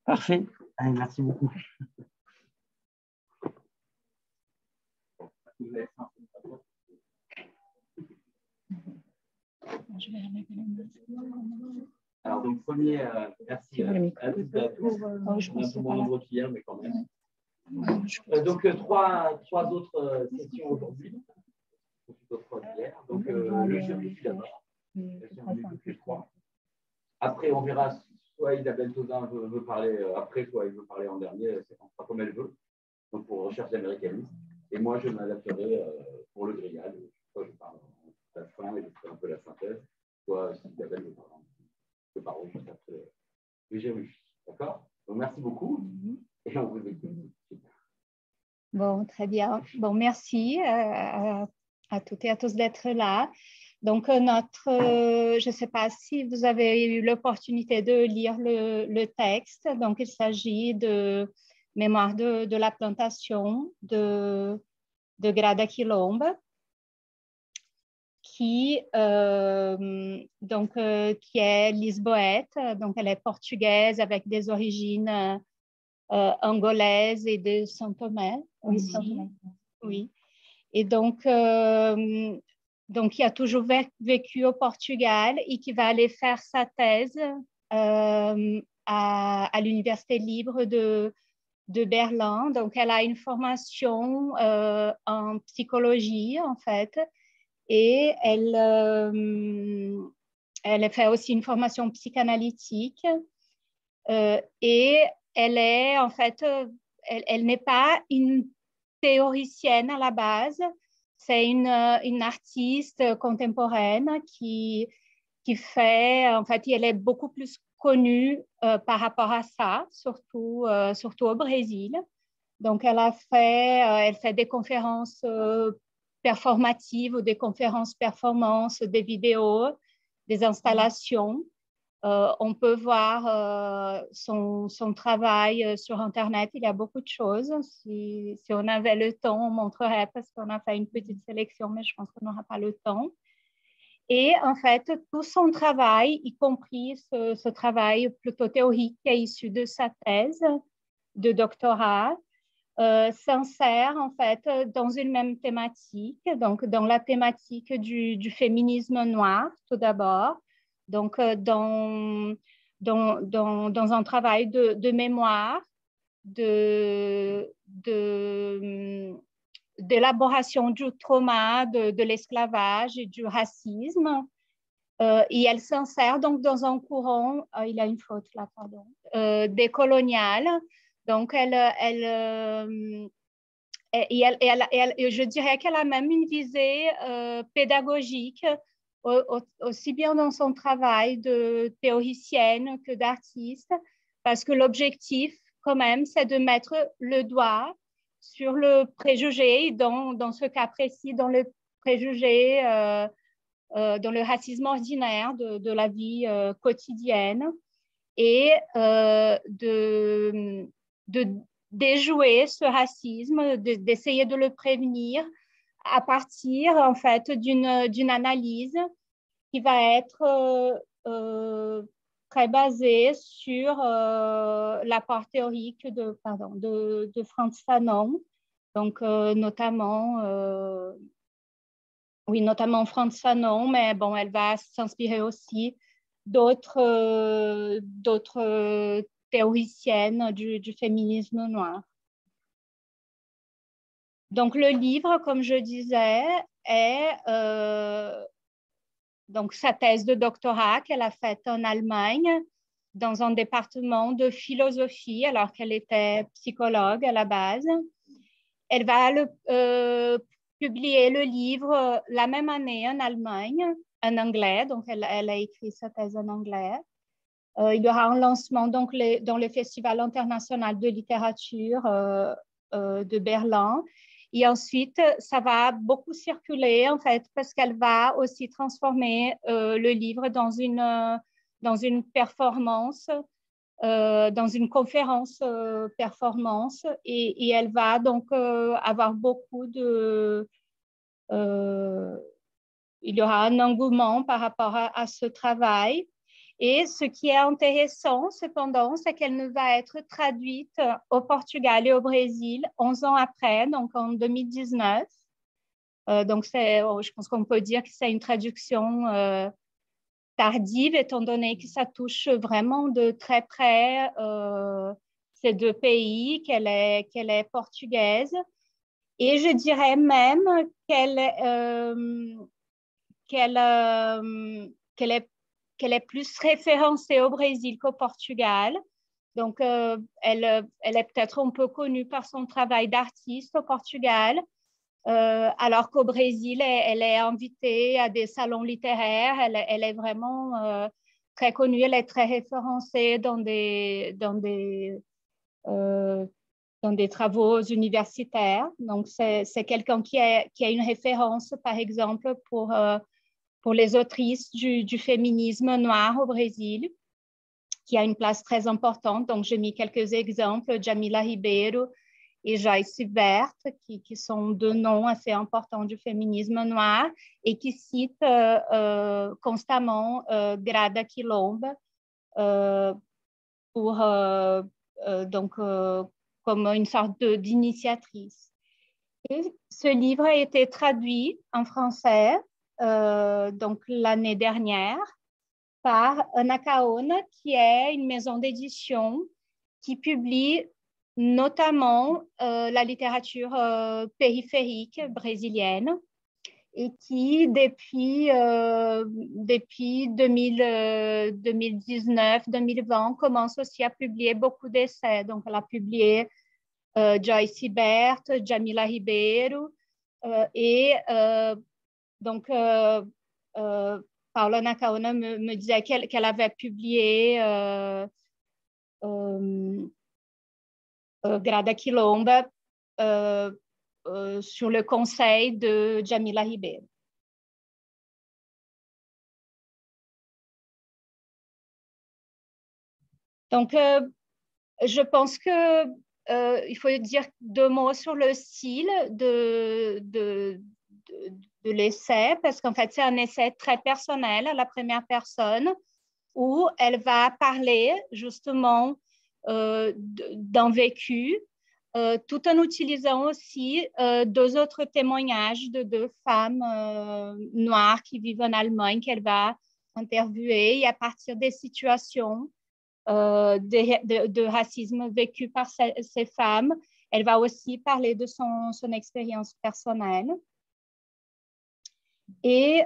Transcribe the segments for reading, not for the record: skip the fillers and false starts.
Parfait. Allez, merci beaucoup. Je vais remettre le masque. Alors, donc, premier, merci à toutes et à tous. Je On a pense un que peu moins nombreux qu'hier, mais quand même. Donc, Ouais. trois autres sessions aujourd'hui. Donc, le géométrie d'abord. Le 3. Après, on verra soit Isabelle Tauzin veut parler après, soit elle veut parler en dernier. C'est pas comme elle veut. Donc, pour recherche d'américanisme. Et moi, je m'adapterai pour le grillage. Soit je parle à la fin et je ferai un peu la synthèse. Soit si Isabelle veut parler. Je parle juste après le géométrie. D'accord? Donc, merci beaucoup. Et on vous écoute. Bon, très bien. Bon, merci à toutes et à tous d'être là. Donc, je ne sais pas si vous avez eu l'opportunité de lire le texte. Donc, il s'agit de Mémoire de la plantation de Grada Quilomba, qui est lisboète. Donc, elle est portugaise avec des origines angolaises et de São Tomé aussi. Oui. Et donc, qui a toujours vécu au Portugal et qui va aller faire sa thèse à l'Université libre de Berlin. Donc, elle a une formation en psychologie, en fait, et elle fait aussi une formation psychanalytique. Et elle est, en fait, elle n'est pas une théoricienne à la base, c'est une artiste contemporaine qui fait, en fait, elle est beaucoup plus connue par rapport à ça, surtout au Brésil. Donc, elle fait des conférences performatives ou des conférences performances, des vidéos, des installations. On peut voir son travail sur Internet. Il y a beaucoup de choses. Si on avait le temps, on montrerait parce qu'on a fait une petite sélection, mais je pense qu'on n'aura pas le temps. Et en fait, tout son travail, y compris ce travail plutôt théorique qui est issu de sa thèse de doctorat, s'insère en fait dans une même thématique, donc dans la thématique du féminisme noir tout d'abord, donc dans un travail de mémoire, d'élaboration du trauma, de l'esclavage et du racisme. Et elle s'insère donc dans un courant, il y a une faute là, pardon, décolonial. Donc, je dirais qu'elle a même une visée pédagogique, aussi bien dans son travail de théoricienne que d'artiste, parce que l'objectif, quand même, c'est de mettre le doigt sur le préjugé, dans ce cas précis, dans le préjugé, dans le racisme ordinaire de la vie quotidienne, et de déjouer ce racisme, d'essayer de le prévenir à partir en fait d'une analyse qui va être très basée sur l'apport théorique de Frantz Fanon, donc notamment Frantz Fanon, mais bon, elle va s'inspirer aussi d'autres théoriciennes du féminisme noir. Donc, le livre, comme je disais, est donc sa thèse de doctorat qu'elle a faite en Allemagne dans un département de philosophie, alors qu'elle était psychologue à la base. Elle va publier le livre la même année en Allemagne, en anglais, donc elle a écrit sa thèse en anglais. Il y aura un lancement donc dans le Festival international de littérature de Berlin. Et ensuite, ça va beaucoup circuler, en fait, parce qu'elle va aussi transformer le livre dans une performance, dans une conférence performance. Et elle va donc avoir beaucoup de... il y aura un engouement par rapport à ce travail. Et ce qui est intéressant, cependant, c'est qu'elle ne va être traduite au Portugal et au Brésil 11 ans après, donc en 2019. Donc, je pense qu'on peut dire que c'est une traduction tardive, étant donné que ça touche vraiment de très près ces deux pays, qu'elle est portugaise. Et je dirais même qu'elle est plus référencée au Brésil qu'au Portugal. Donc, elle est peut-être un peu connue par son travail d'artiste au Portugal, alors qu'au Brésil, elle est invitée à des salons littéraires. Elle est vraiment très connue, elle est très référencée dans des travaux universitaires. Donc, c'est quelqu'un qui a une référence, par exemple, pour les autrices du féminisme noir au Brésil, qui a une place très importante. Donc, j'ai mis quelques exemples, Djamila Ribeiro et Joyce Bert, qui sont deux noms assez importants du féminisme noir et qui citent constamment Grada Quilomba comme une sorte d'initiatrice. Et ce livre a été traduit en français donc l'année dernière par Anacaona, qui est une maison d'édition qui publie notamment la littérature périphérique brésilienne et qui, depuis 2019-2020, commence aussi à publier beaucoup d'essais. Donc, elle a publié Joyce Bert, Djamila Ribeiro et donc Paula Anacaona me disait qu'elle avait publié Grada Quilomba sur le conseil de Djamila Ribeiro. Donc, je pense que il faut dire deux mots sur le style de l'essai, parce qu'en fait, c'est un essai très personnel à la première personne où elle va parler justement d'un vécu, tout en utilisant aussi deux autres témoignages de deux femmes noires qui vivent en Allemagne qu'elle va interviewer, et à partir des situations de racisme vécu par ces femmes, elle va aussi parler de son expérience personnelle. Et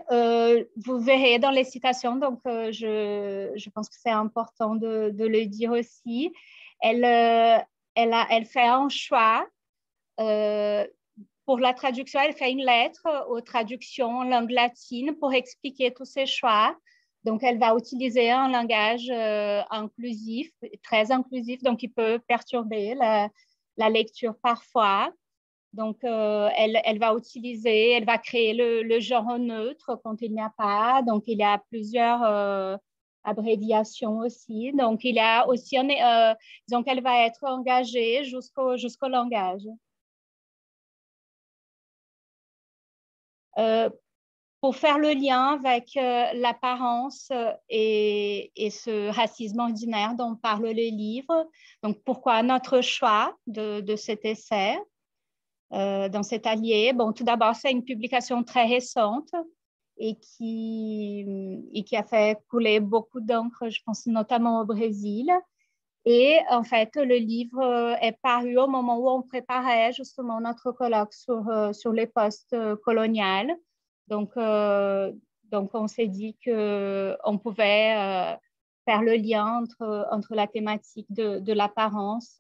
vous verrez dans les citations, donc je pense que c'est important de le dire aussi, elle fait un choix pour la traduction, elle fait une lettre aux traductions en langue latine pour expliquer tous ses choix. Donc, elle va utiliser un langage inclusif, très inclusif, donc il peut perturber la lecture parfois. Donc, elle va créer le genre neutre quand il n'y a pas. Donc, il y a plusieurs abréviations aussi. Donc, il y a aussi, disons qu'elle va être engagée jusqu'au langage. Pour faire le lien avec l'apparence et ce racisme ordinaire dont parle le livre, donc pourquoi notre choix de cet essai dans cet allié? Bon, tout d'abord, c'est une publication très récente et qui a fait couler beaucoup d'encre, je pense notamment au Brésil. Et en fait, le livre est paru au moment où on préparait justement notre colloque sur les postes coloniales. Donc, on s'est dit qu'on pouvait faire le lien entre la thématique de l'apparence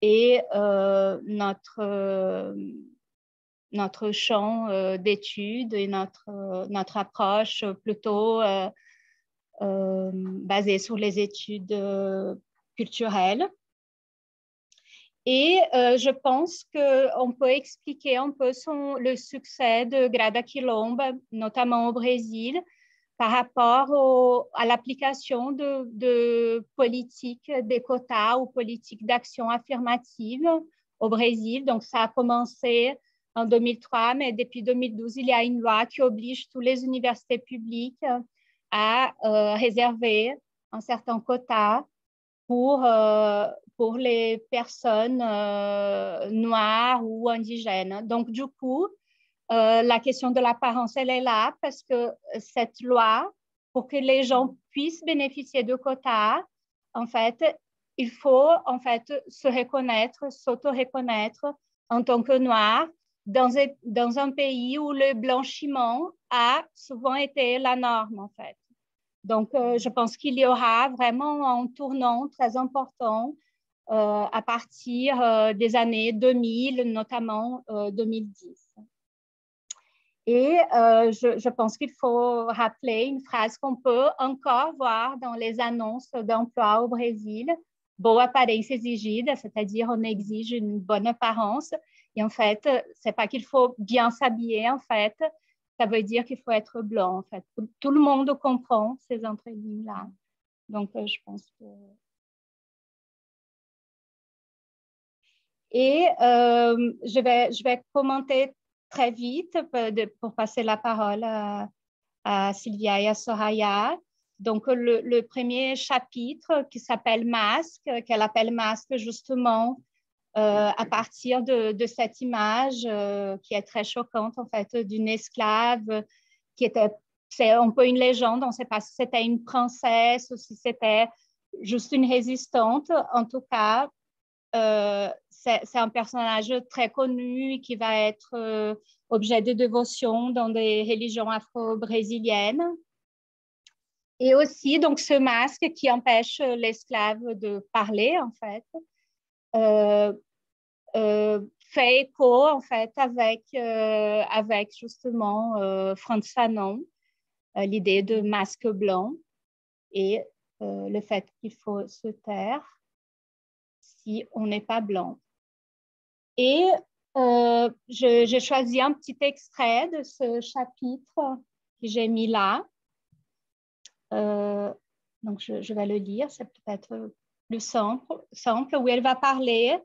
et notre champ d'études et notre approche plutôt basée sur les études culturelles. Et je pense qu'on peut expliquer un peu le succès de Grada Quilomba, notamment au Brésil, par rapport à l'application de politiques des quotas ou politiques d'action affirmative au Brésil. Donc, ça a commencé en 2003, mais depuis 2012, il y a une loi qui oblige toutes les universités publiques à réserver un certain quota pour les personnes noires ou indigènes. Donc, du coup, la question de l'apparence, elle est là parce que cette loi, pour que les gens puissent bénéficier de quotas, en fait, il faut en fait se reconnaître, s'auto-reconnaître en tant que noir dans un pays où le blanchiment a souvent été la norme, en fait. Donc, je pense qu'il y aura vraiment un tournant très important à partir des années 2000, notamment 2010. Et je pense qu'il faut rappeler une phrase qu'on peut encore voir dans les annonces d'emploi au Brésil. Boa aparência exigida, c'est-à-dire on exige une bonne apparence. Et en fait, c'est pas qu'il faut bien s'habiller, en fait, ça veut dire qu'il faut être blanc, en fait. Tout le monde comprend ces entre-lignes-là. Donc, je pense que... Et je vais commenter très vite pour passer la parole à Sylvia et à Soraya. Donc, le premier chapitre qui s'appelle Masque, qu'elle appelle Masque justement à partir de cette image qui est très choquante, en fait, d'une esclave qui était, c'est un peu une légende, on ne sait pas si c'était une princesse ou si c'était juste une résistante. En tout cas, c'est un personnage très connu qui va être objet de dévotion dans des religions afro-brésiliennes. Et aussi, donc, ce masque qui empêche l'esclave de parler, en fait, fait écho, en fait, avec justement Frantz Fanon, l'idée de masque blanc et le fait qu'il faut se taire si on n'est pas blanc. Et j'ai choisi un petit extrait de ce chapitre que j'ai mis là. Donc, je vais le lire, c'est peut-être plus simple, où elle va parler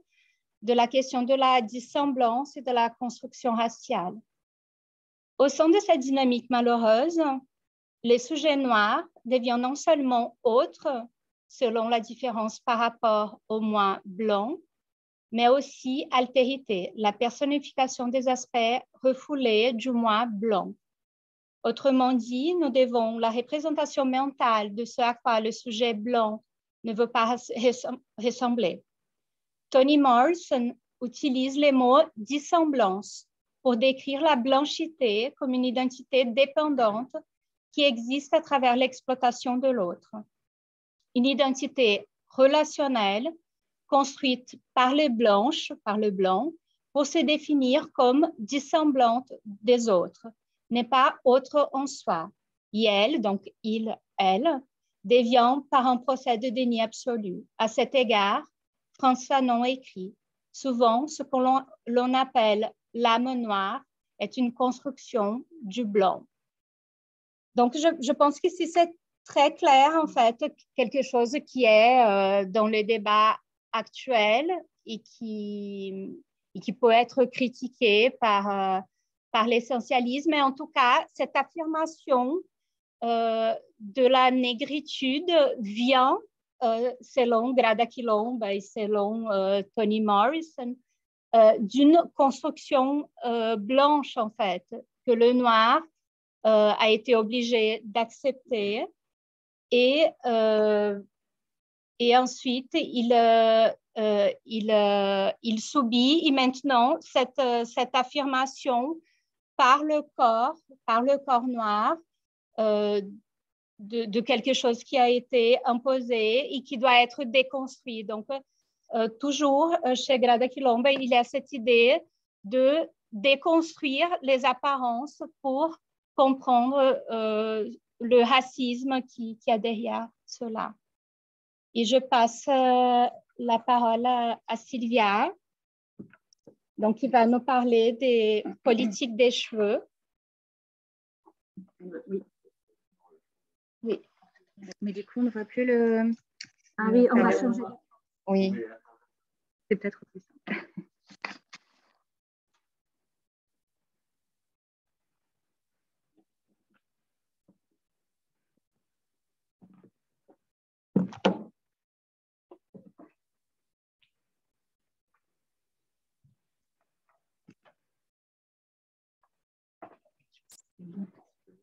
de la question de la dissemblance et de la construction raciale. Au sein de cette dynamique malheureuse, les sujets noirs deviennent non seulement autres, selon la différence par rapport aux moins blancs, mais aussi altérité, la personnification des aspects refoulés du moi blanc. Autrement dit, nous devons la représentation mentale de ce à quoi le sujet blanc ne veut pas ressembler. Toni Morrison utilise les mots dissemblance pour décrire la blanchité comme une identité dépendante qui existe à travers l'exploitation de l'autre. Une identité relationnelle construite par les blanches, par le blanc, pour se définir comme dissemblante des autres, n'est pas autre en soi. Et elle, donc il, elle, devient par un procès de déni absolu. À cet égard, Frantz Fanon écrit « Souvent, ce que l'on appelle l'âme noire est une construction du blanc. » Donc, je pense qu'ici, c'est très clair, en fait, quelque chose qui est dans le débat actuel et qui peut être critiqué par l'essentialisme. Mais en tout cas, cette affirmation de la négritude vient, selon Grada Quilomba et selon Toni Morrison, d'une construction blanche, en fait, que le noir a été obligé d'accepter et ensuite il subit et maintenant cette affirmation par le corps noir de quelque chose qui a été imposé et qui doit être déconstruit. Donc, toujours chez Grada Quilomba, il y a cette idée de déconstruire les apparences pour comprendre le racisme qui a derrière cela. Et je passe la parole à Sylvia, donc qui va nous parler des politiques des cheveux. Oui. Oui. Mais du coup, on ne voit plus le... Ah oui, on va changer. Oui. C'est peut-être plus simple.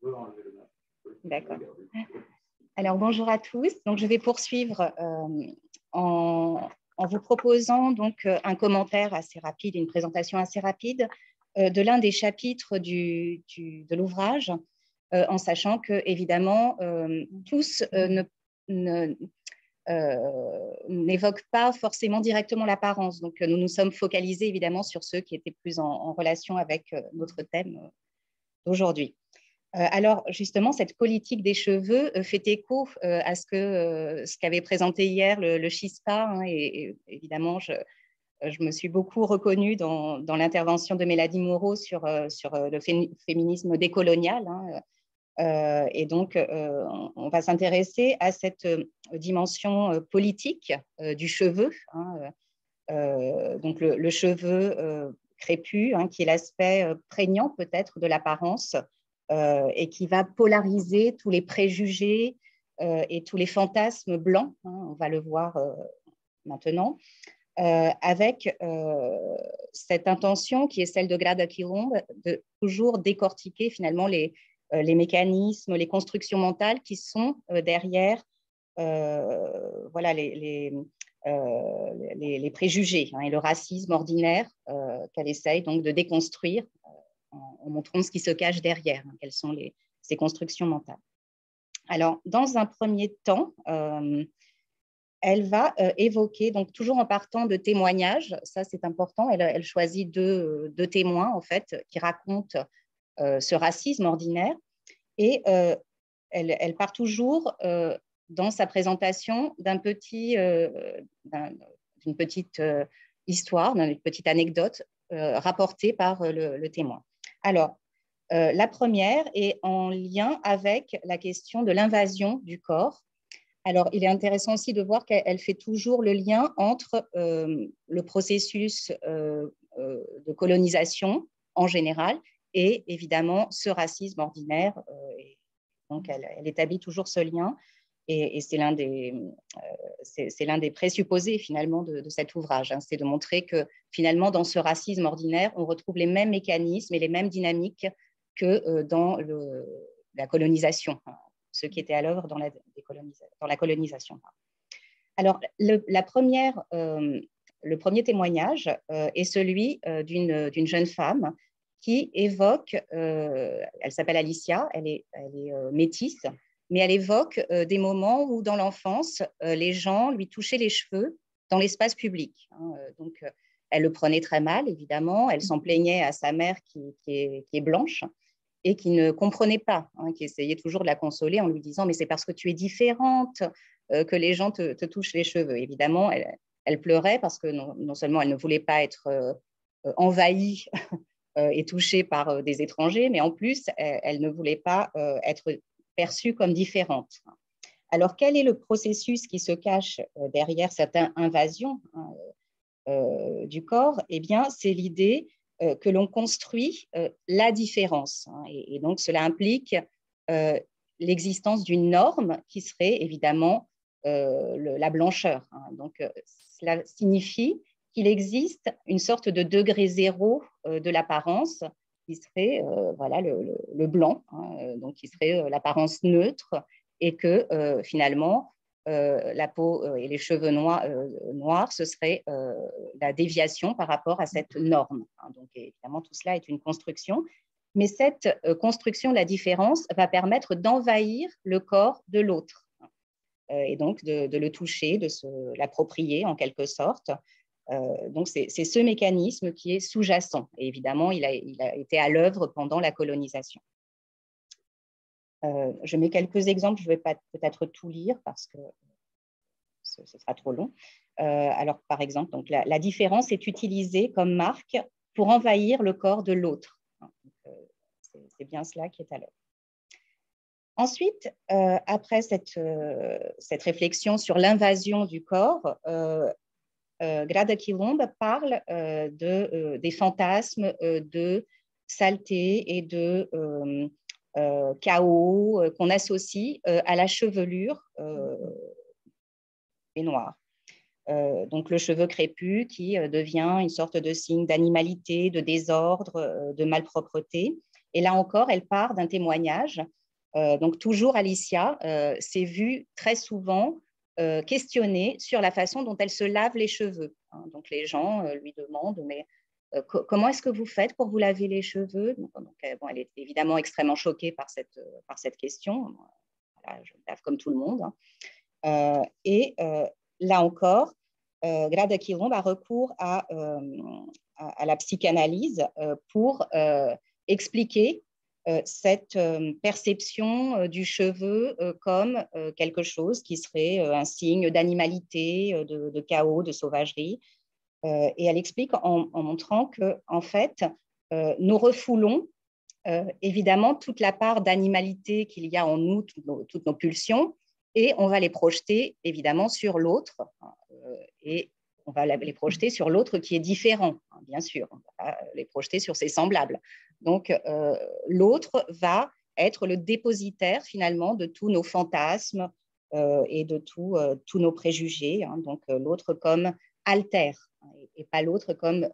peux enlever le masque. D'accord. Alors, bonjour à tous. Donc, je vais poursuivre en vous proposant donc un commentaire assez rapide, une présentation assez rapide de l'un des chapitres de l'ouvrage, en sachant que, évidemment, tous n'évoquent pas forcément directement l'apparence. Donc, nous nous sommes focalisés, évidemment, sur ceux qui étaient plus en relation avec notre thème d'aujourd'hui. Alors, justement, cette politique des cheveux fait écho à ce qu'avait présenté hier le CHISPA, hein, et évidemment, je me suis beaucoup reconnue dans l'intervention de Mélanie Moreau sur le féminisme décolonial, hein, et donc, on va s'intéresser à cette dimension politique du cheveu, hein, donc le cheveu crépus, hein, qui est l'aspect prégnant peut-être de l'apparence, et qui va polariser tous les préjugés et tous les fantasmes blancs, hein, on va le voir maintenant, avec cette intention qui est celle de Grada Quilomb de toujours décortiquer finalement les mécanismes, les constructions mentales qui sont derrière voilà, les préjugés, hein, et le racisme ordinaire qu'elle essaye donc de déconstruire en montrant ce qui se cache derrière, hein, quelles sont ces constructions mentales. Alors, dans un premier temps, elle va évoquer, donc toujours en partant de témoignages, ça c'est important, elle choisit deux témoins en fait qui racontent ce racisme ordinaire, et elle part toujours dans sa présentation d'une petite histoire, d'une petite anecdote rapportée par le témoin. Alors, la première est en lien avec la question de l'invasion du corps. Alors, il est intéressant aussi de voir qu'elle fait toujours le lien entre le processus de colonisation en général et évidemment ce racisme ordinaire. Donc, elle établit toujours ce lien, et c'est l'un des présupposés finalement de cet ouvrage, hein, c'est de montrer que finalement dans ce racisme ordinaire, on retrouve les mêmes mécanismes et les mêmes dynamiques que dans la colonisation, hein, ceux qui étaient à l'œuvre dans la colonisation. Alors, le premier témoignage est celui d'une jeune femme qui évoque, elle s'appelle Alicia, elle est métisse, mais elle évoque des moments où, dans l'enfance, les gens lui touchaient les cheveux dans l'espace public. Hein, donc, elle le prenait très mal, évidemment. Elle s'en plaignait à sa mère qui est blanche et qui ne comprenait pas, hein, qui essayait toujours de la consoler en lui disant « mais c'est parce que tu es différente que les gens te touchent les cheveux ». Évidemment, elle pleurait parce que non seulement elle ne voulait pas être envahie et touchée par des étrangers, mais en plus, elle ne voulait pas être perçue comme différente. Alors, quel est le processus qui se cache derrière cette invasion, hein, du corps? Eh bien, c'est l'idée que l'on construit la différence, hein, et donc cela implique l'existence d'une norme qui serait évidemment la blancheur, hein. Donc, cela signifie qu'il existe une sorte de degré zéro de l'apparence qui serait voilà, le blanc, hein, donc qui serait l'apparence neutre, et que finalement, la peau et les cheveux noirs, ce serait la déviation par rapport à cette norme, hein. Donc, évidemment, tout cela est une construction, mais cette construction de la différence va permettre d'envahir le corps de l'autre, et donc de le toucher, de se l'approprier en quelque sorte. Donc, c'est ce mécanisme qui est sous-jacent. Et évidemment, il a été à l'œuvre pendant la colonisation. Je mets quelques exemples, je ne vais pas peut-être tout lire parce que ce sera trop long. Alors, par exemple, donc, la différence est utilisée comme marque pour envahir le corps de l'autre. C'est bien cela qui est à l'œuvre. Ensuite, après cette réflexion sur l'invasion du corps, Grada Quilomb parle des fantasmes de saleté et de chaos qu'on associe à la chevelure des Noirs. Donc, le cheveu crépus qui devient une sorte de signe d'animalité, de désordre, de malpropreté. Et là encore, elle part d'un témoignage Donc, toujours Alicia s'est vue très souvent questionnée sur la façon dont elle se lave les cheveux. Hein. Donc, les gens lui demandent, mais comment est-ce que vous faites pour vous laver les cheveux? Donc, bon, elle est évidemment extrêmement choquée par cette question. Voilà, je me lave comme tout le monde. Hein. Là encore, Grada Quilombe a recours à la psychanalyse pour expliquer cette perception du cheveu comme quelque chose qui serait un signe d'animalité, de chaos, de sauvagerie. Et elle explique en montrant que, en fait, nous refoulons évidemment toute la part d'animalité qu'il y a en nous, toutes nos pulsions, et on va les projeter évidemment sur l'autre, et on va les projeter sur l'autre qui est différent, hein, bien sûr, on va les projeter sur ses semblables. Donc, l'autre va être le dépositaire finalement de tous nos fantasmes et de tous nos préjugés. Hein. Donc, l'autre comme alter et pas l'autre comme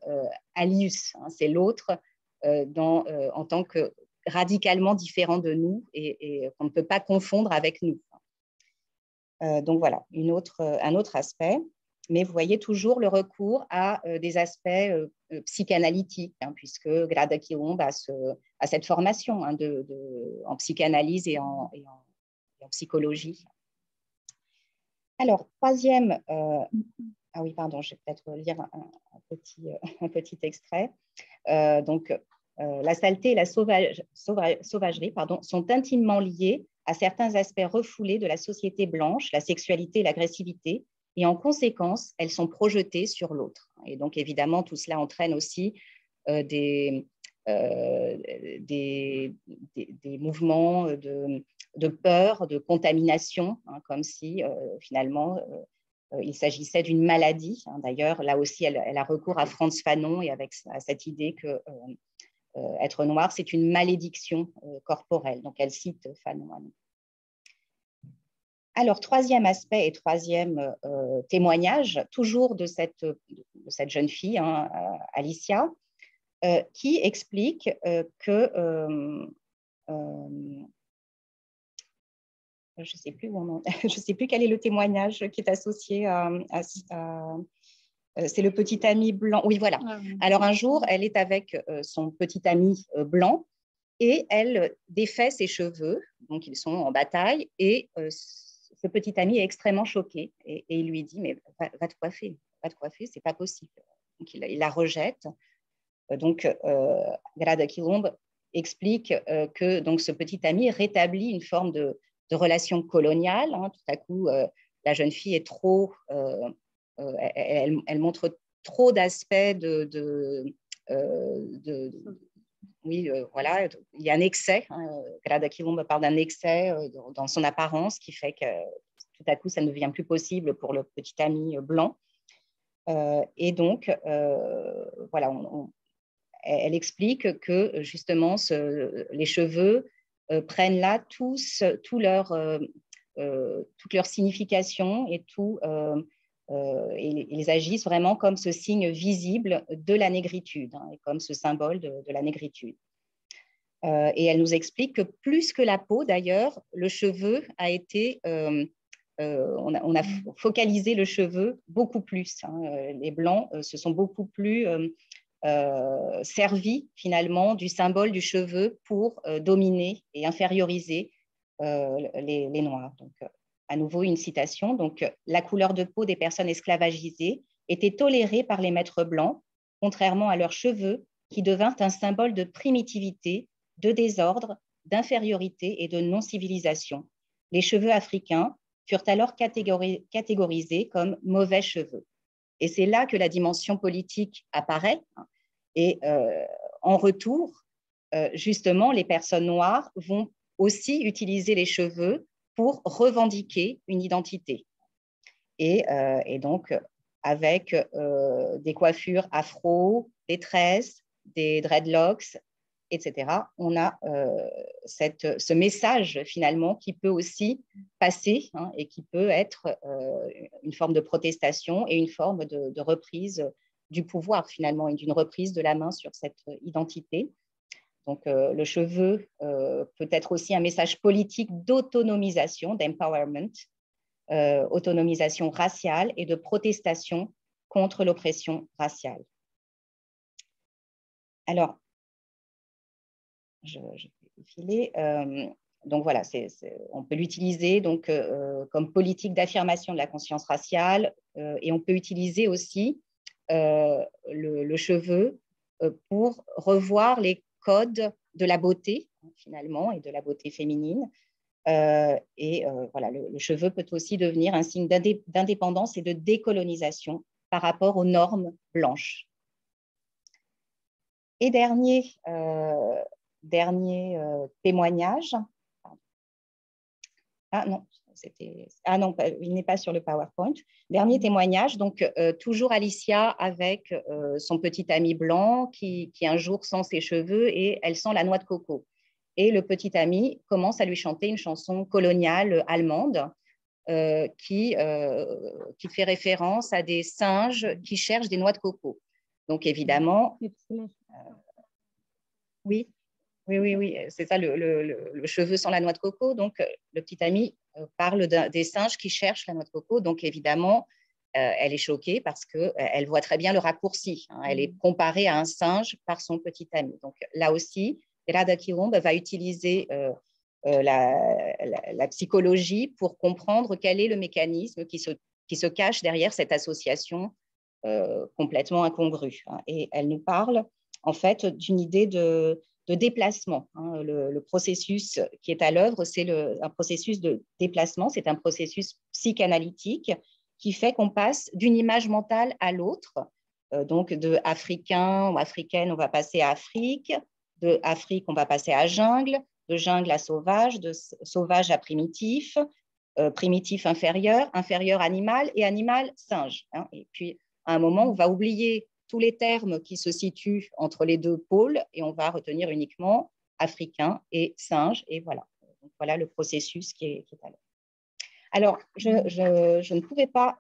alius. Hein. C'est l'autre en tant que radicalement différent de nous et qu'on ne peut pas confondre avec nous. Donc, voilà, un autre aspect. Mais vous voyez toujours le recours à des aspects psychanalytiques, hein, puisque Grada Quilombe a cette formation hein, en psychanalyse et en psychologie. Alors, troisième... ah oui, pardon, je vais peut-être lire un petit extrait. La saleté et la sauvagerie sont intimement liées à certains aspects refoulés de la société blanche, la sexualité et l'agressivité, et en conséquence, elles sont projetées sur l'autre. Et donc, évidemment, tout cela entraîne aussi des mouvements de peur, de contamination, hein, comme si finalement il s'agissait d'une maladie. Hein. D'ailleurs, là aussi, elle a recours à Frantz Fanon et à cette idée que être noir, c'est une malédiction corporelle. Donc, elle cite Fanon. Alors, troisième aspect et troisième témoignage, toujours de cette jeune fille, hein, Alicia, qui explique que, je ne sais plus quel est le témoignage qui est associé c'est le petit ami blanc. Oui, voilà. Alors, un jour, elle est avec son petit ami blanc et elle défait ses cheveux. Donc, ils sont en bataille et ce petit ami est extrêmement choqué et il lui dit « Mais va te coiffer, c'est pas possible. » Donc, il la rejette. Donc, Grada Quilombe explique que donc, ce petit ami rétablit une forme de relation coloniale. Hein. Tout à coup, la jeune fille est trop... elle montre trop d'aspects oui, voilà, il y a un excès. Hein. Grada Quilombe parle d'un excès dans son apparence qui fait que tout à coup, ça ne devient plus possible pour le petit ami blanc. Et donc, voilà, elle explique que justement, les cheveux prennent là toute leur signification et ils agissent vraiment comme ce signe visible de la négritude, hein, et comme ce symbole de la négritude. Et elle nous explique que plus que la peau, d'ailleurs, le cheveu a été... on a focalisé le cheveu beaucoup plus. Hein. Les Blancs se sont beaucoup plus servis, finalement, du symbole du cheveu pour dominer et inférioriser les Noirs. Donc, à nouveau, une citation. Donc, la couleur de peau des personnes esclavagisées était tolérée par les maîtres blancs, contrairement à leurs cheveux, qui devinrent un symbole de primitivité, de désordre, d'infériorité et de non-civilisation. Les cheveux africains furent alors catégorisés comme mauvais cheveux. Et c'est là que la dimension politique apparaît. Et en retour, justement, les personnes noires vont aussi utiliser les cheveux pour revendiquer une identité. Et donc, avec des coiffures afro, des tresses, des dreadlocks, etc., on a ce message finalement qui peut aussi passer, hein, et qui peut être une forme de protestation et une forme de reprise du pouvoir finalement et d'une reprise de la main sur cette identité. Donc, le cheveu peut être aussi un message politique d'autonomisation, d'empowerment, autonomisation raciale et de protestation contre l'oppression raciale. Alors, je vais défiler. Donc voilà, on peut l'utiliser comme politique d'affirmation de la conscience raciale et on peut utiliser aussi le cheveu pour revoir les codes de la beauté, finalement, et de la beauté féminine. Voilà, le cheveu peut aussi devenir un signe d'indépendance et de décolonisation par rapport aux normes blanches. Et dernier témoignage. Ah non, il n'est pas sur le PowerPoint. Dernier témoignage, donc toujours Alicia avec son petit ami blanc qui un jour sent ses cheveux et elle sent la noix de coco. Et le petit ami commence à lui chanter une chanson coloniale allemande qui fait référence à des singes qui cherchent des noix de coco. Donc évidemment, oui, c'est ça, le cheveu sans la noix de coco. Donc, le petit ami parle des singes qui cherchent la noix de coco. Donc, évidemment, elle est choquée parce qu'elle voit très bien le raccourci. Hein. Elle est comparée à un singe par son petit ami. Donc, là aussi, Grada Quirombe va utiliser la psychologie pour comprendre quel est le mécanisme qui se cache derrière cette association complètement incongrue. Hein. Et elle nous parle, en fait, d'une idée de déplacement. Hein. Le processus qui est à l'œuvre, c'est un processus de déplacement, c'est un processus psychanalytique qui fait qu'on passe d'une image mentale à l'autre. Donc, de africain ou africaine, on va passer à Afrique, de Afrique, on va passer à jungle, de jungle à sauvage, de sauvage à primitif, primitif inférieur, inférieur animal et animal singe. Hein. Et puis, à un moment, on va oublier tous les termes qui se situent entre les deux pôles et on va retenir uniquement africain et singe. Et voilà. Donc, voilà le processus qui est à l'œuvre. Alors, je ne pouvais pas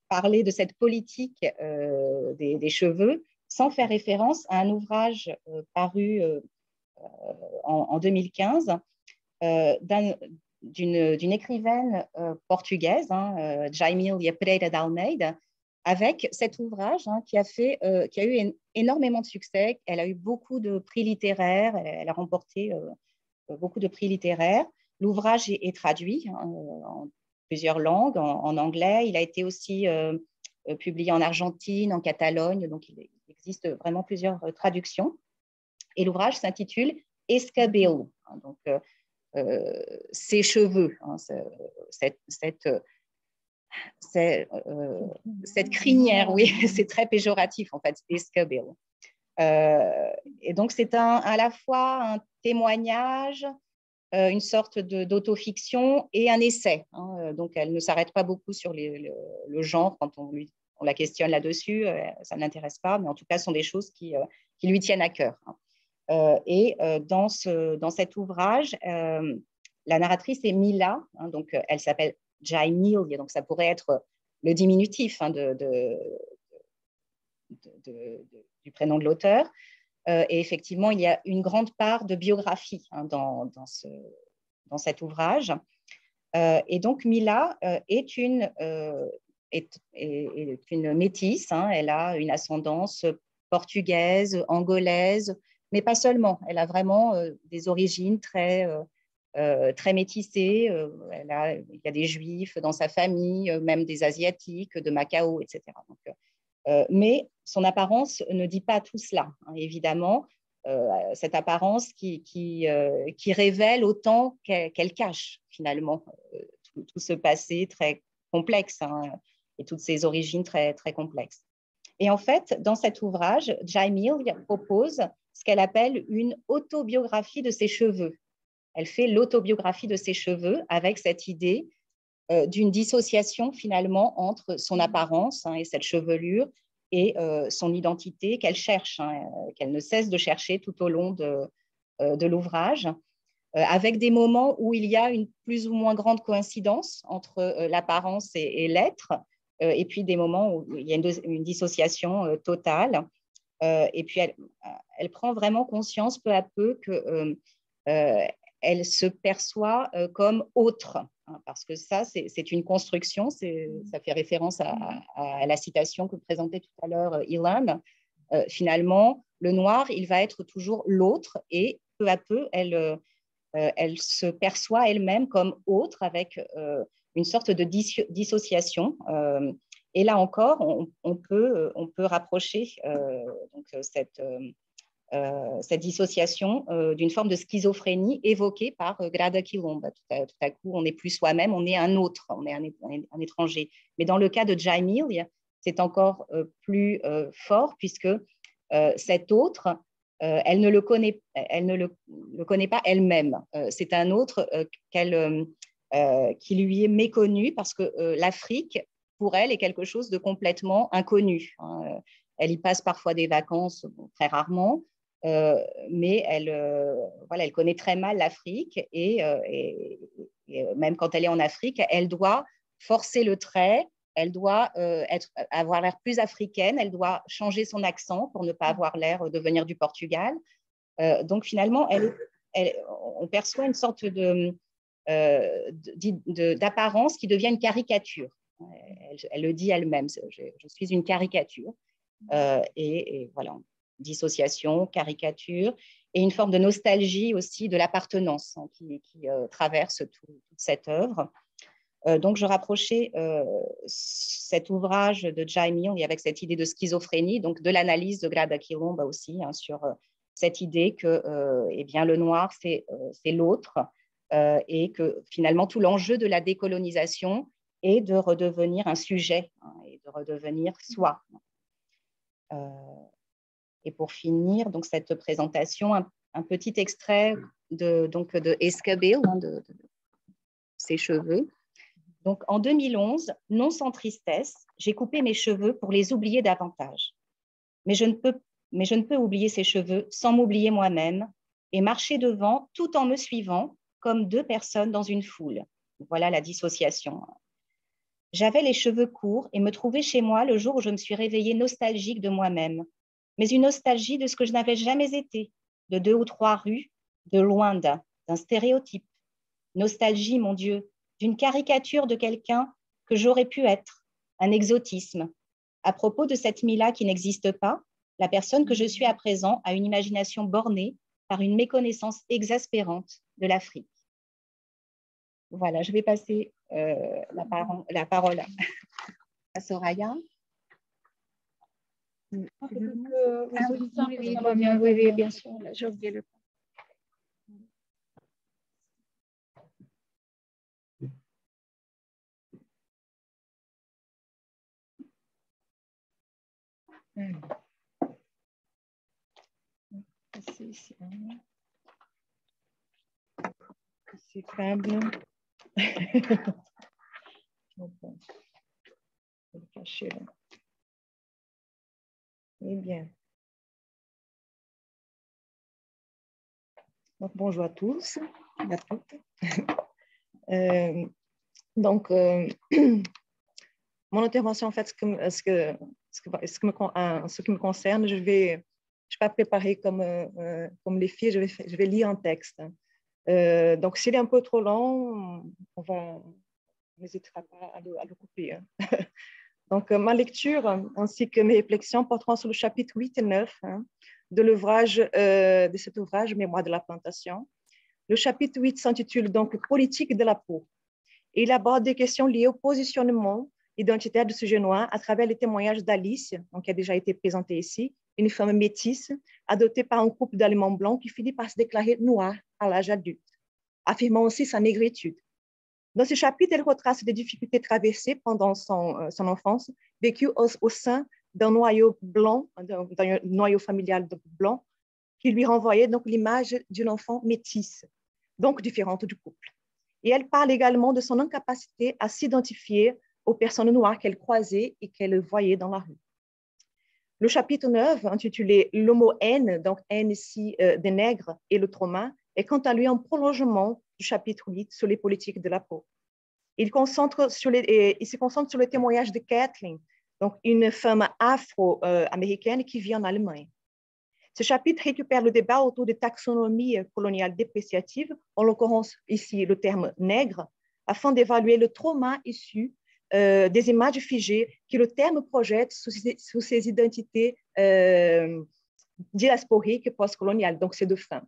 parler de cette politique des cheveux sans faire référence à un ouvrage paru en 2015 d'une écrivaine portugaise, Jaimília Pereira d'Almeida, avec cet ouvrage qui a eu énormément de succès. Elle a eu beaucoup de prix littéraires, elle a remporté beaucoup de prix littéraires. L'ouvrage est traduit en plusieurs langues, en anglais. Il a été aussi publié en Argentine, en Catalogne, donc il existe vraiment plusieurs traductions. Et l'ouvrage s'intitule Escabelo, donc ses cheveux, cette crinière, oui, c'est très péjoratif en fait, escabelo. Et donc c'est à la fois un témoignage, une sorte d'autofiction et un essai. Hein. Donc elle ne s'arrête pas beaucoup sur le genre quand on la questionne là-dessus, ça ne l'intéresse pas, mais en tout cas ce sont des choses qui lui tiennent à cœur. Hein. Dans cet ouvrage, la narratrice est Mila, hein, donc elle s'appelle Jaimília, donc ça pourrait être le diminutif hein, du prénom de l'auteur. Et effectivement, il y a une grande part de biographie hein, dans cet ouvrage. Et donc, Mila est une métisse. Hein, elle a une ascendance portugaise, angolaise, mais pas seulement. Elle a vraiment des origines très métissées. Il y a des juifs dans sa famille, même des asiatiques, de Macao, etc. Donc, mais son apparence ne dit pas tout cela, hein, évidemment. Cette apparence qui révèle autant qu'elle cache, finalement, tout ce passé très complexe hein, et toutes ces origines très, très complexes. Et en fait, dans cet ouvrage, Jaimília propose ce qu'elle appelle une autobiographie de ses cheveux. Elle fait l'autobiographie de ses cheveux avec cette idée d'une dissociation finalement entre son apparence hein, et cette chevelure et son identité qu'elle cherche, hein, qu'elle ne cesse de chercher tout au long de l'ouvrage, avec des moments où il y a une plus ou moins grande coïncidence entre l'apparence et l'être, et puis des moments où il y a une dissociation totale. Et puis, elle prend vraiment conscience peu à peu qu'elle se perçoit comme autre, hein, parce que ça, c'est une construction, ça fait référence à la citation que présentait tout à l'heure Ilan. Finalement, le noir, il va être toujours l'autre, et peu à peu, elle se perçoit elle-même comme autre, avec une sorte de dissociation. Et là encore, on peut rapprocher donc cette dissociation d'une forme de schizophrénie évoquée par Grada Quilomba. Tout à coup, on n'est plus soi-même, on est un autre, on est un étranger. Mais dans le cas de Jaimil, c'est encore plus fort, puisque cet autre, elle ne le connaît pas elle-même. C'est un autre qui lui est méconnu, parce que l'Afrique, pour elle, est quelque chose de complètement inconnu. Elle y passe parfois des vacances, très rarement, mais elle connaît très mal l'Afrique, et même quand elle est en Afrique, elle doit forcer le trait, elle doit avoir l'air plus africaine, elle doit changer son accent pour ne pas avoir l'air de venir du Portugal. Donc finalement, on perçoit une sorte d'apparence qui devient une caricature. Elle le dit elle-même, je suis une caricature. Et voilà, dissociation, caricature, et une forme de nostalgie aussi de l'appartenance, hein, qui traverse toute cette œuvre. Donc, je rapprochais cet ouvrage de Jaimil, et avec cette idée de schizophrénie, donc de l'analyse de Grada Quilomba aussi, hein, sur cette idée que eh bien, le noir, c'est l'autre, et que finalement, tout l'enjeu de la décolonisation est de redevenir un sujet, hein, et de redevenir soi. Et pour finir donc, cette présentation, un petit extrait de Escabil, hein, de ses cheveux. Donc, en 2011, non sans tristesse, j'ai coupé mes cheveux pour les oublier davantage. Mais je ne peux oublier ces cheveux sans m'oublier moi-même et marcher devant tout en me suivant comme deux personnes dans une foule. Voilà la dissociation. J'avais les cheveux courts et me trouvais chez moi le jour où je me suis réveillée nostalgique de moi-même, mais une nostalgie de ce que je n'avais jamais été, de 2 ou 3 rues, de loin d'un stéréotype. Nostalgie, mon Dieu, d'une caricature de quelqu'un que j'aurais pu être, un exotisme. À propos de cette Mila qui n'existe pas, la personne que je suis à présent a une imagination bornée par une méconnaissance exaspérante de l'Afrique. Voilà, je vais passer la parole à Soraya. Oui, bien sûr, j'ai oublié le point. C'est câble. Je vais le cacher là. Eh bien. Donc, bonjour à tous et à toutes. Mon intervention, en fait, ce qui me concerne, je vais pas préparer comme les filles, je vais lire un texte. Donc, s'il est un peu trop long, on n'hésitera pas à le couper. Hein. Donc, ma lecture ainsi que mes réflexions porteront sur le chapitre 8 et 9 hein, de cet ouvrage Mémoire de la plantation. Le chapitre 8 s'intitule donc « Politique de la peau ». Il aborde des questions liées au positionnement identitaire du sujet noir à travers les témoignages d'Alice, qui a déjà été présentée ici, une femme métisse adoptée par un couple d'Allemands blancs qui finit par se déclarer noire à l'âge adulte, affirmant aussi sa négritude. Dans ce chapitre, elle retrace les difficultés traversées pendant son enfance, vécues au sein d'un noyau blanc, d'un noyau familial blanc, qui lui renvoyait donc l'image d'une enfant métisse, donc différente du couple. Et elle parle également de son incapacité à s'identifier aux personnes noires qu'elle croisait et qu'elle voyait dans la rue. Le chapitre 9, intitulé « L'homo haine », donc haine ici des nègres et le trauma, est quant à lui un prolongement du chapitre 8 sur les politiques de la peau. Il se concentre sur le témoignage de Kathleen, donc une femme afro-américaine qui vit en Allemagne. Ce chapitre récupère le débat autour des taxonomies coloniales dépréciatives, en l'occurrence ici le terme nègre, afin d'évaluer le trauma issu des images figées que le terme projette sous ces identités diasporiques postcoloniales, donc ces deux femmes.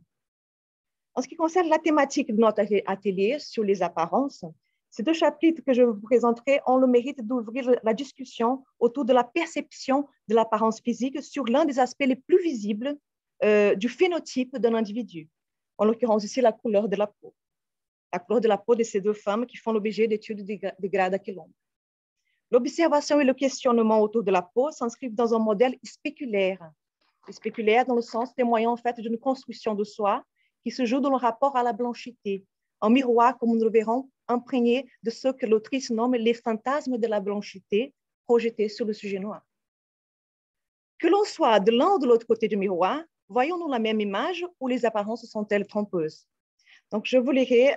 En ce qui concerne la thématique de notre atelier sur les apparences, ces deux chapitres que je vous présenterai ont le mérite d'ouvrir la discussion autour de la perception de l'apparence physique sur l'un des aspects les plus visibles du phénotype d'un individu, en l'occurrence ici la couleur de la peau. La couleur de la peau de ces deux femmes qui font l'objet d'études de Grada Quilombo. L'observation et le questionnement autour de la peau s'inscrivent dans un modèle spéculaire. Spéculaire dans le sens témoignant en fait d'une construction de soi qui se joue dans le rapport à la blanchité, en miroir, comme nous le verrons, imprégné de ce que l'autrice nomme les fantasmes de la blanchité projetés sur le sujet noir. Que l'on soit de l'un ou de l'autre côté du miroir, voyons-nous la même image ou les apparences sont-elles trompeuses? Donc, je vous lirai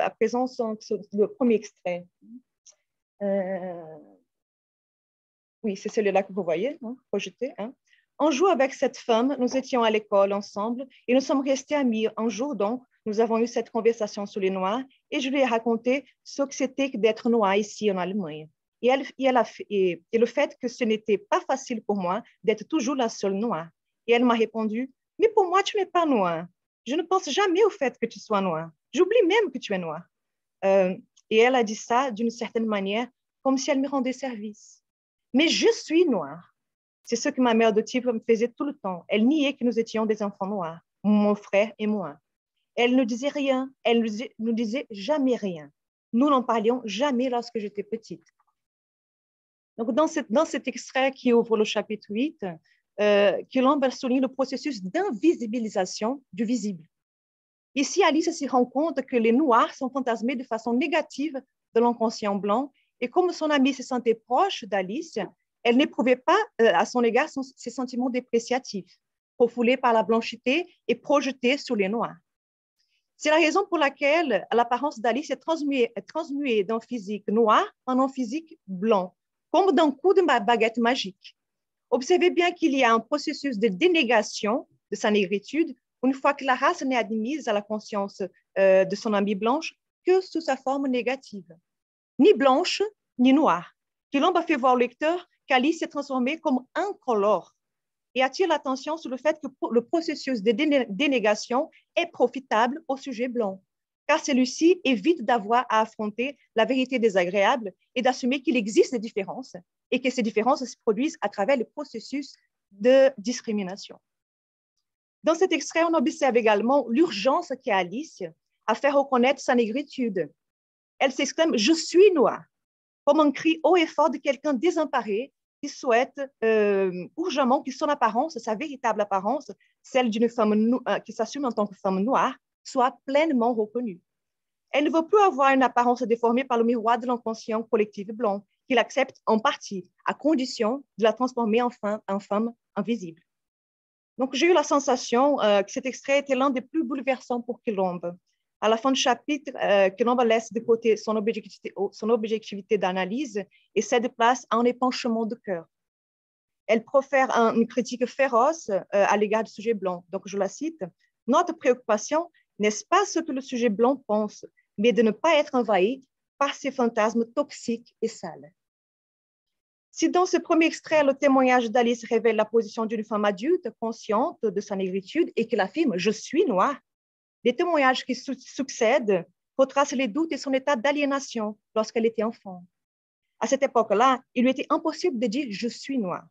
à présent le premier extrait. Oui, c'est celui-là que vous voyez, hein, projeté. Hein. Un jour, avec cette femme, nous étions à l'école ensemble et nous sommes restés amis. Un jour, donc, nous avons eu cette conversation sur les Noirs et je lui ai raconté ce que c'était d'être noir ici en Allemagne. Et le fait que ce n'était pas facile pour moi d'être toujours la seule noire. Et elle m'a répondu, « Mais pour moi, tu n'es pas noire. Je ne pense jamais au fait que tu sois noire. J'oublie même que tu es noire. » Et elle a dit ça d'une certaine manière, comme si elle me rendait service. Mais je suis noire. C'est ce que ma mère adoptive me faisait tout le temps. Elle niait que nous étions des enfants noirs, mon frère et moi. Elle ne disait rien, elle ne disait jamais rien. Nous n'en parlions jamais lorsque j'étais petite. Donc, dans cet extrait qui ouvre le chapitre 8, Quilombo souligne le processus d'invisibilisation du visible. Ici, Alice se rend compte que les Noirs sont fantasmés de façon négative de l'inconscient blanc et comme son amie se sentait proche d'Alice, elle n'éprouvait pas à son égard ses sentiments dépréciatifs, refoulés par la blanchité et projetés sur les Noirs. C'est la raison pour laquelle l'apparence d'Alice est transmuée d'un physique noir en un physique blanc, comme d'un coup de baguette magique. Observez bien qu'il y a un processus de dénégation de sa négritude une fois que la race n'est admise à la conscience de son amie blanche que sous sa forme négative. Ni blanche, ni noire. Quilombo a fait voir au lecteur qu'Alice s'est transformée comme incolore et attire l'attention sur le fait que le processus de dénégation est profitable au sujet blanc, car celui-ci évite d'avoir à affronter la vérité désagréable et d'assumer qu'il existe des différences et que ces différences se produisent à travers le processus de discrimination. Dans cet extrait, on observe également l'urgence qu'a Alice à faire reconnaître sa négritude. Elle s'exclame « Je suis noire », comme un cri haut et fort de quelqu'un désemparé qui souhaite urgemment que son apparence, sa véritable apparence, celle d'une femme qui s'assume en tant que femme noire, soit pleinement reconnue. Elle ne veut plus avoir une apparence déformée par le miroir de l'inconscient collectif blanc, qu'il accepte en partie, à condition de la transformer en femme invisible. Donc, j'ai eu la sensation que cet extrait était l'un des plus bouleversants pour Quilombo. À la fin du chapitre, Quilombo laisse de côté son objectivité d'analyse et cède place à un épanchement de cœur. Elle profère une critique féroce à l'égard du sujet blanc. Donc, je la cite, « Notre préoccupation n'est-ce pas ce que le sujet blanc pense, mais de ne pas être envahi par ces fantasmes toxiques et sales. » Si dans ce premier extrait, le témoignage d'Alice révèle la position d'une femme adulte, consciente de sa négritude et qui affirme « Je suis noire », les témoignages qui succèdent retracent les doutes et son état d'aliénation lorsqu'elle était enfant. À cette époque-là, il lui était impossible de dire « je suis noire ».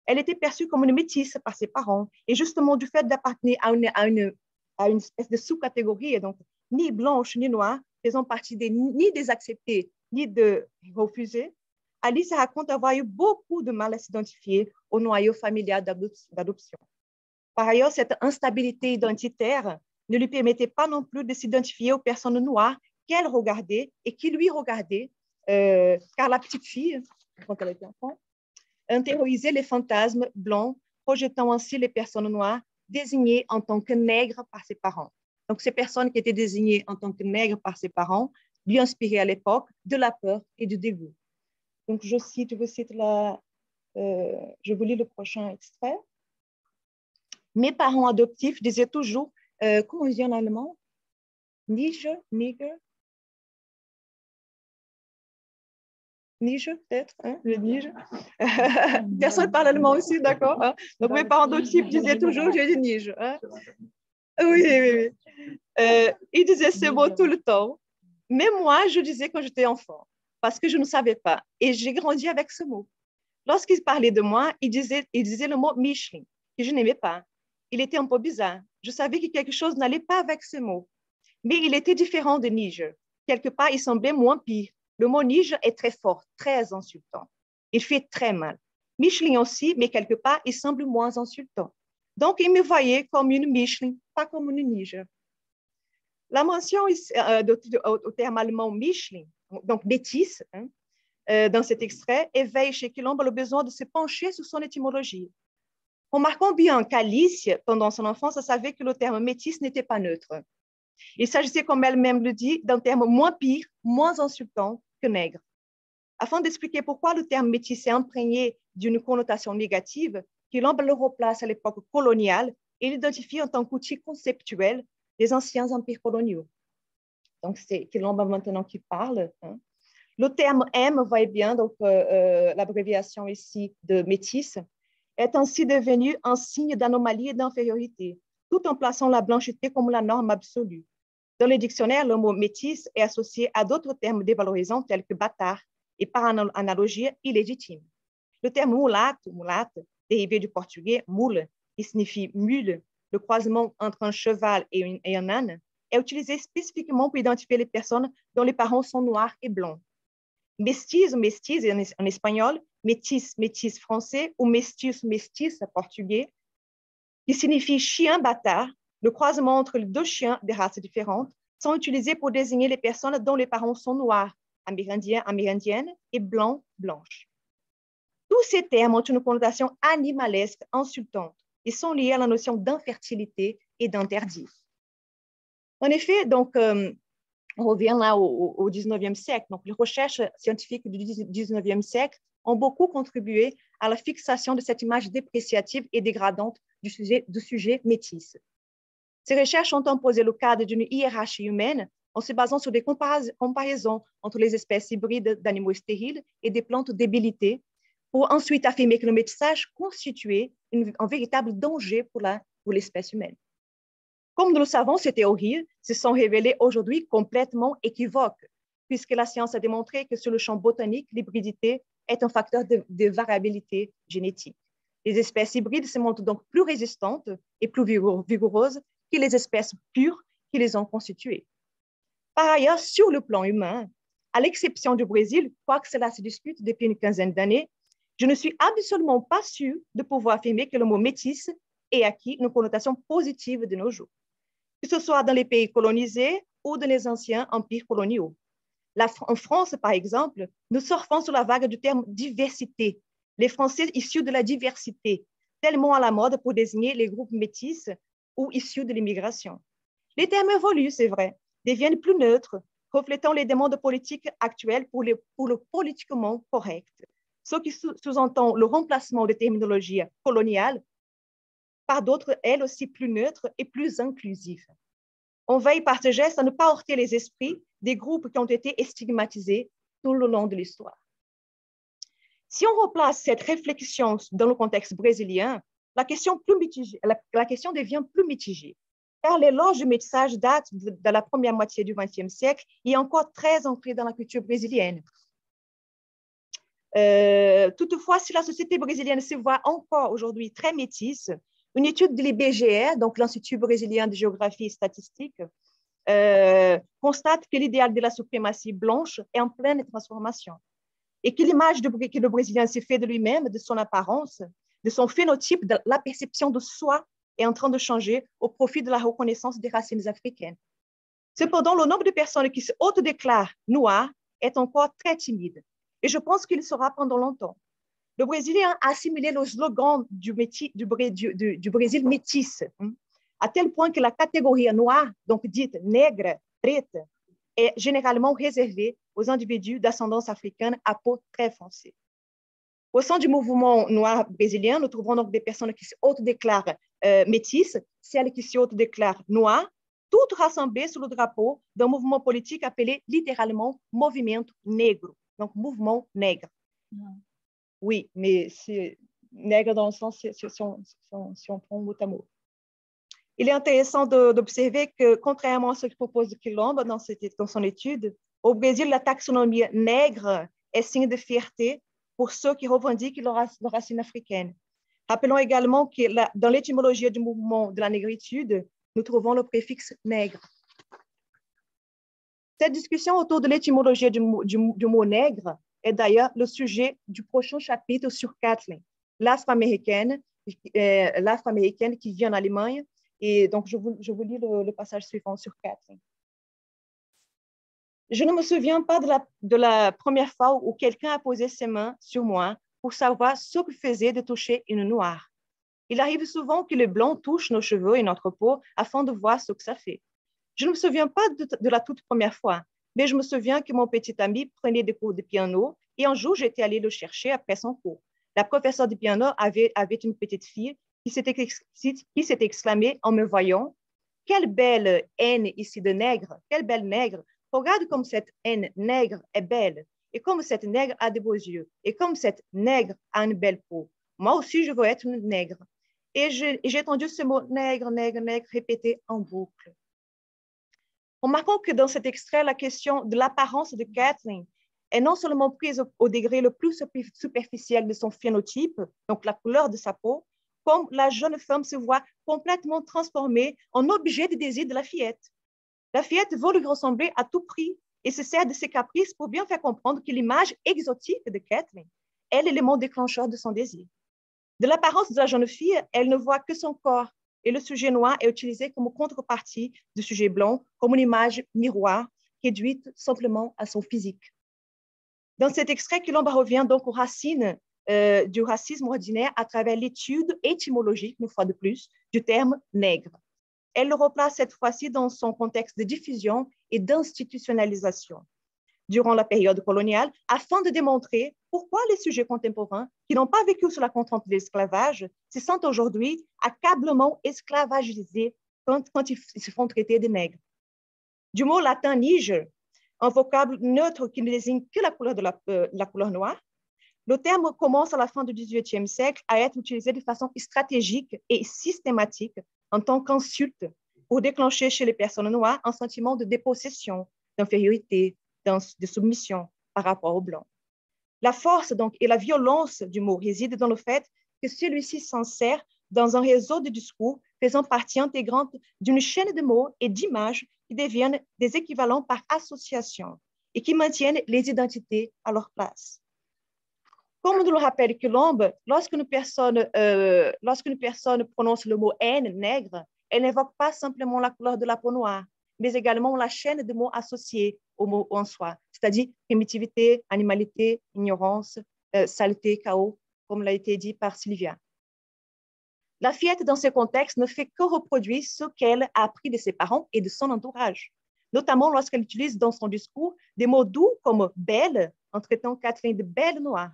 Elle était perçue comme une métisse par ses parents et justement du fait d'appartenir à une espèce de sous-catégorie, donc ni blanche ni noire, faisant partie ni des acceptés ni de refusés, Alice raconte avoir eu beaucoup de mal à s'identifier au noyau familial d'adoption. Par ailleurs, cette instabilité identitaire ne lui permettait pas non plus de s'identifier aux personnes noires qu'elle regardait et qui lui regardaient, car la petite fille, quand elle était enfant, intériorisait les fantasmes blancs, projetant ainsi les personnes noires désignées en tant que nègres par ses parents. Donc, ces personnes qui étaient désignées en tant que nègres par ses parents lui inspiraient à l'époque de la peur et du dégoût. Donc, je vous cite je vous lis le prochain extrait. Mes parents adoptifs disaient toujours, comment on dit en allemand? Niger, Niger, peut-être, hein, le Niger. Personne parle allemand aussi, d'accord, hein? Donc, mes parents adoptifs disaient toujours, je dis Niger. Hein? Oui, oui, oui. Ils disaient ce mot tout le temps. Mais moi, je disais quand j'étais enfant, parce que je ne savais pas. Et j'ai grandi avec ce mot. Lorsqu'ils parlaient de moi, ils disaient le mot Micheline, que je n'aimais pas. Il était un peu bizarre. Je savais que quelque chose n'allait pas avec ce mot. Mais il était différent de Niger. Quelque part, il semblait moins pire. Le mot Niger est très fort, très insultant. Il fait très mal. Micheline aussi, mais quelque part, il semble moins insultant. Donc, il me voyait comme une Micheline, pas comme une Niger. La mention au terme allemand Micheline, donc métisse, hein, dans cet extrait, éveille chez Quilombo le besoin de se pencher sur son étymologie. Remarquons bien qu'Alice, pendant son enfance, savait que le terme métisse n'était pas neutre. Il s'agissait, comme elle-même le dit, d'un terme moins pire, moins insultant que nègre. Afin d'expliquer pourquoi le terme métis est imprégné d'une connotation négative, Quilombo le replace à l'époque coloniale et l'identifie en tant qu'outil conceptuel des anciens empires coloniaux. Donc, c'est Quilombo maintenant qui parle. Hein. Le terme M, vous voyez bien, donc l'abréviation ici de métis, est ainsi devenu un signe d'anomalie et d'infériorité, tout en plaçant la blanchité comme la norme absolue. Dans les dictionnaires, le mot métis est associé à d'autres termes dévalorisants tels que bâtard et par analogie illégitime. Le terme mulate, dérivé du portugais mule, qui signifie mule, le croisement entre un cheval et un âne, est utilisé spécifiquement pour identifier les personnes dont les parents sont noirs et blancs. Mestiz ou mestiz en espagnol, métis, métis français ou mestis, mestis portugais, qui signifie chien bâtard, le croisement entre les deux chiens de races différentes, sont utilisés pour désigner les personnes dont les parents sont noirs, amérindiennes et blancs, blanches. Tous ces termes ont une connotation animalesque, insultante, et sont liés à la notion d'infertilité et d'interdit. En effet, donc, on revient là au 19e siècle. Donc, les recherches scientifiques du 19e siècle ont beaucoup contribué à la fixation de cette image dépréciative et dégradante du sujet métis. Ces recherches ont imposé le cadre d'une hiérarchie humaine en se basant sur des comparaisons entre les espèces hybrides d'animaux stériles et des plantes débilitées, pour ensuite affirmer que le métissage constituait un véritable danger pour l'espèce humaine. Comme nous le savons, ces théories se sont révélées aujourd'hui complètement équivoques, puisque la science a démontré que sur le champ botanique, l'hybridité est un facteur de variabilité génétique. Les espèces hybrides se montrent donc plus résistantes et plus vigoureuses que les espèces pures qui les ont constituées. Par ailleurs, sur le plan humain, à l'exception du Brésil, quoique cela se discute depuis une quinzaine d'années, je ne suis absolument pas sûre de pouvoir affirmer que le mot métis ait acquis une connotation positive de nos jours, que ce soit dans les pays colonisés ou dans les anciens empires coloniaux. En France, par exemple, nous surfons sur la vague du terme diversité, les Français issus de la diversité, tellement à la mode pour désigner les groupes métis ou issus de l'immigration. Les termes évoluent, c'est vrai, deviennent plus neutres, reflétant les demandes politiques actuelles pour le politiquement correct, ce qui sous-entend le remplacement des terminologies coloniales par d'autres, elles aussi plus neutres et plus inclusives. On veille par ce geste à ne pas heurter les esprits des groupes qui ont été stigmatisés tout le long de l'histoire. Si on replace cette réflexion dans le contexte brésilien, la question devient plus mitigée, car l'éloge du métissage date de la première moitié du XXe siècle et est encore très ancré dans la culture brésilienne. Toutefois, si la société brésilienne se voit encore aujourd'hui très métisse, une étude de l'IBGE, donc l'Institut brésilien de géographie et statistique, constate que l'idéal de la suprématie blanche est en pleine transformation et que l'image que le Brésilien s'est fait de lui-même, de son apparence, de son phénotype, de la perception de soi est en train de changer au profit de la reconnaissance des racines africaines. Cependant, le nombre de personnes qui se autodéclarent noires est encore très timide et je pense qu'il sera pendant longtemps. Le Brésilien a assimilé le slogan du Brésil métis, à tel point que la catégorie noire, donc dite nègre, preta, est généralement réservé aux individus d'ascendance africaine à peau très foncée. Au sein du mouvement noir brésilien, nous trouvons donc des personnes qui s'autodéclarent métisses, celles qui s'autodéclarent noires, toutes rassemblées sous le drapeau d'un mouvement politique appelé littéralement Movimento Negro, donc mouvement nègre. Oui, mais c'est nègre dans le sens si on prend mot à mot. Il est intéressant d'observer que, contrairement à ce que propose Quilomba dans son étude, au Brésil, la taxonomie nègre est signe de fierté pour ceux qui revendiquent leur racine africaine. Rappelons également que dans l'étymologie du mouvement de la négritude, nous trouvons le préfixe nègre. Cette discussion autour de l'étymologie du mot nègre est d'ailleurs le sujet du prochain chapitre sur Kathleen, l'afro-américaine qui vit en Allemagne. Et donc, je vous lis le passage suivant sur Kathleen. Je ne me souviens pas de la première fois où quelqu'un a posé ses mains sur moi pour savoir ce que faisait de toucher une noire. Il arrive souvent que les blancs touchent nos cheveux et notre peau afin de voir ce que ça fait. Je ne me souviens pas de la toute première fois, mais je me souviens que mon petit ami prenait des cours de piano et un jour, j'étais allée le chercher après son cours. La professeure de piano avait une petite fille qui s'était exclamée en me voyant « Quelle belle haine ici de nègre, quelle belle nègre! Regarde comme cette haine nègre est belle, et comme cette nègre a de beaux yeux, et comme cette nègre a une belle peau. Moi aussi, je veux être une nègre. » Et j'ai entendu ce mot nègre, nègre, nègre répété en boucle. Remarquons que dans cet extrait, la question de l'apparence de Kathleen est non seulement prise au degré le plus superficiel de son phénotype, donc la couleur de sa peau, comme la jeune femme se voit complètement transformée en objet de désir de la fillette. La fillette veut lui ressembler à tout prix et se sert de ses caprices pour bien faire comprendre que l'image exotique de Kathleen est l'élément déclencheur de son désir. De l'apparence de la jeune fille, elle ne voit que son corps et le sujet noir est utilisé comme contrepartie du sujet blanc, comme une image miroir réduite simplement à son physique. Dans cet extrait, Quilomba revient donc aux racines du racisme ordinaire à travers l'étude étymologique, une fois de plus, du terme nègre. Elle le replace cette fois-ci dans son contexte de diffusion et d'institutionnalisation durant la période coloniale, afin de démontrer pourquoi les sujets contemporains qui n'ont pas vécu sous la contrainte de l'esclavage se sentent aujourd'hui accablement esclavagisés quand ils se font traiter de nègres. Du mot latin niger, un vocable neutre qui ne désigne que la couleur de la couleur noire, le terme commence à la fin du XVIIIe siècle à être utilisé de façon stratégique et systématique en tant qu'insulte pour déclencher chez les personnes noires un sentiment de dépossession, d'infériorité, de soumission par rapport aux blancs. La force donc et la violence du mot résident dans le fait que celui-ci s'insère dans un réseau de discours faisant partie intégrante d'une chaîne de mots et d'images qui deviennent des équivalents par association et qui maintiennent les identités à leur place. Comme nous le rappelle Quilomba, lorsqu'une personne prononce le mot haine, nègre, elle n'évoque pas simplement la couleur de la peau noire, mais également la chaîne de mots associés au mot en soi, c'est-à-dire primitivité, animalité, ignorance, saleté, chaos, comme l'a été dit par Sylvia. La fillette, dans ce contexte, ne fait que reproduire ce qu'elle a appris de ses parents et de son entourage, notamment lorsqu'elle utilise dans son discours des mots doux comme « belle » en traitant Kathleen de « belle noire ».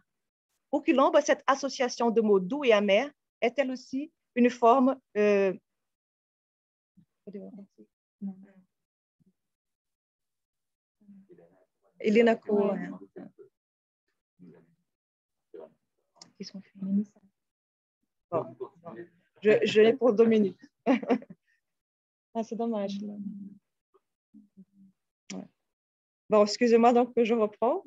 Pour Quilomba, cette association de mots doux et amers est elle aussi une forme Elena Cohen. Qui sont féministes. Bon, je l'ai pour 2 minutes. Ah, c'est dommage. Ouais. Bon, excusez-moi, donc je reprends.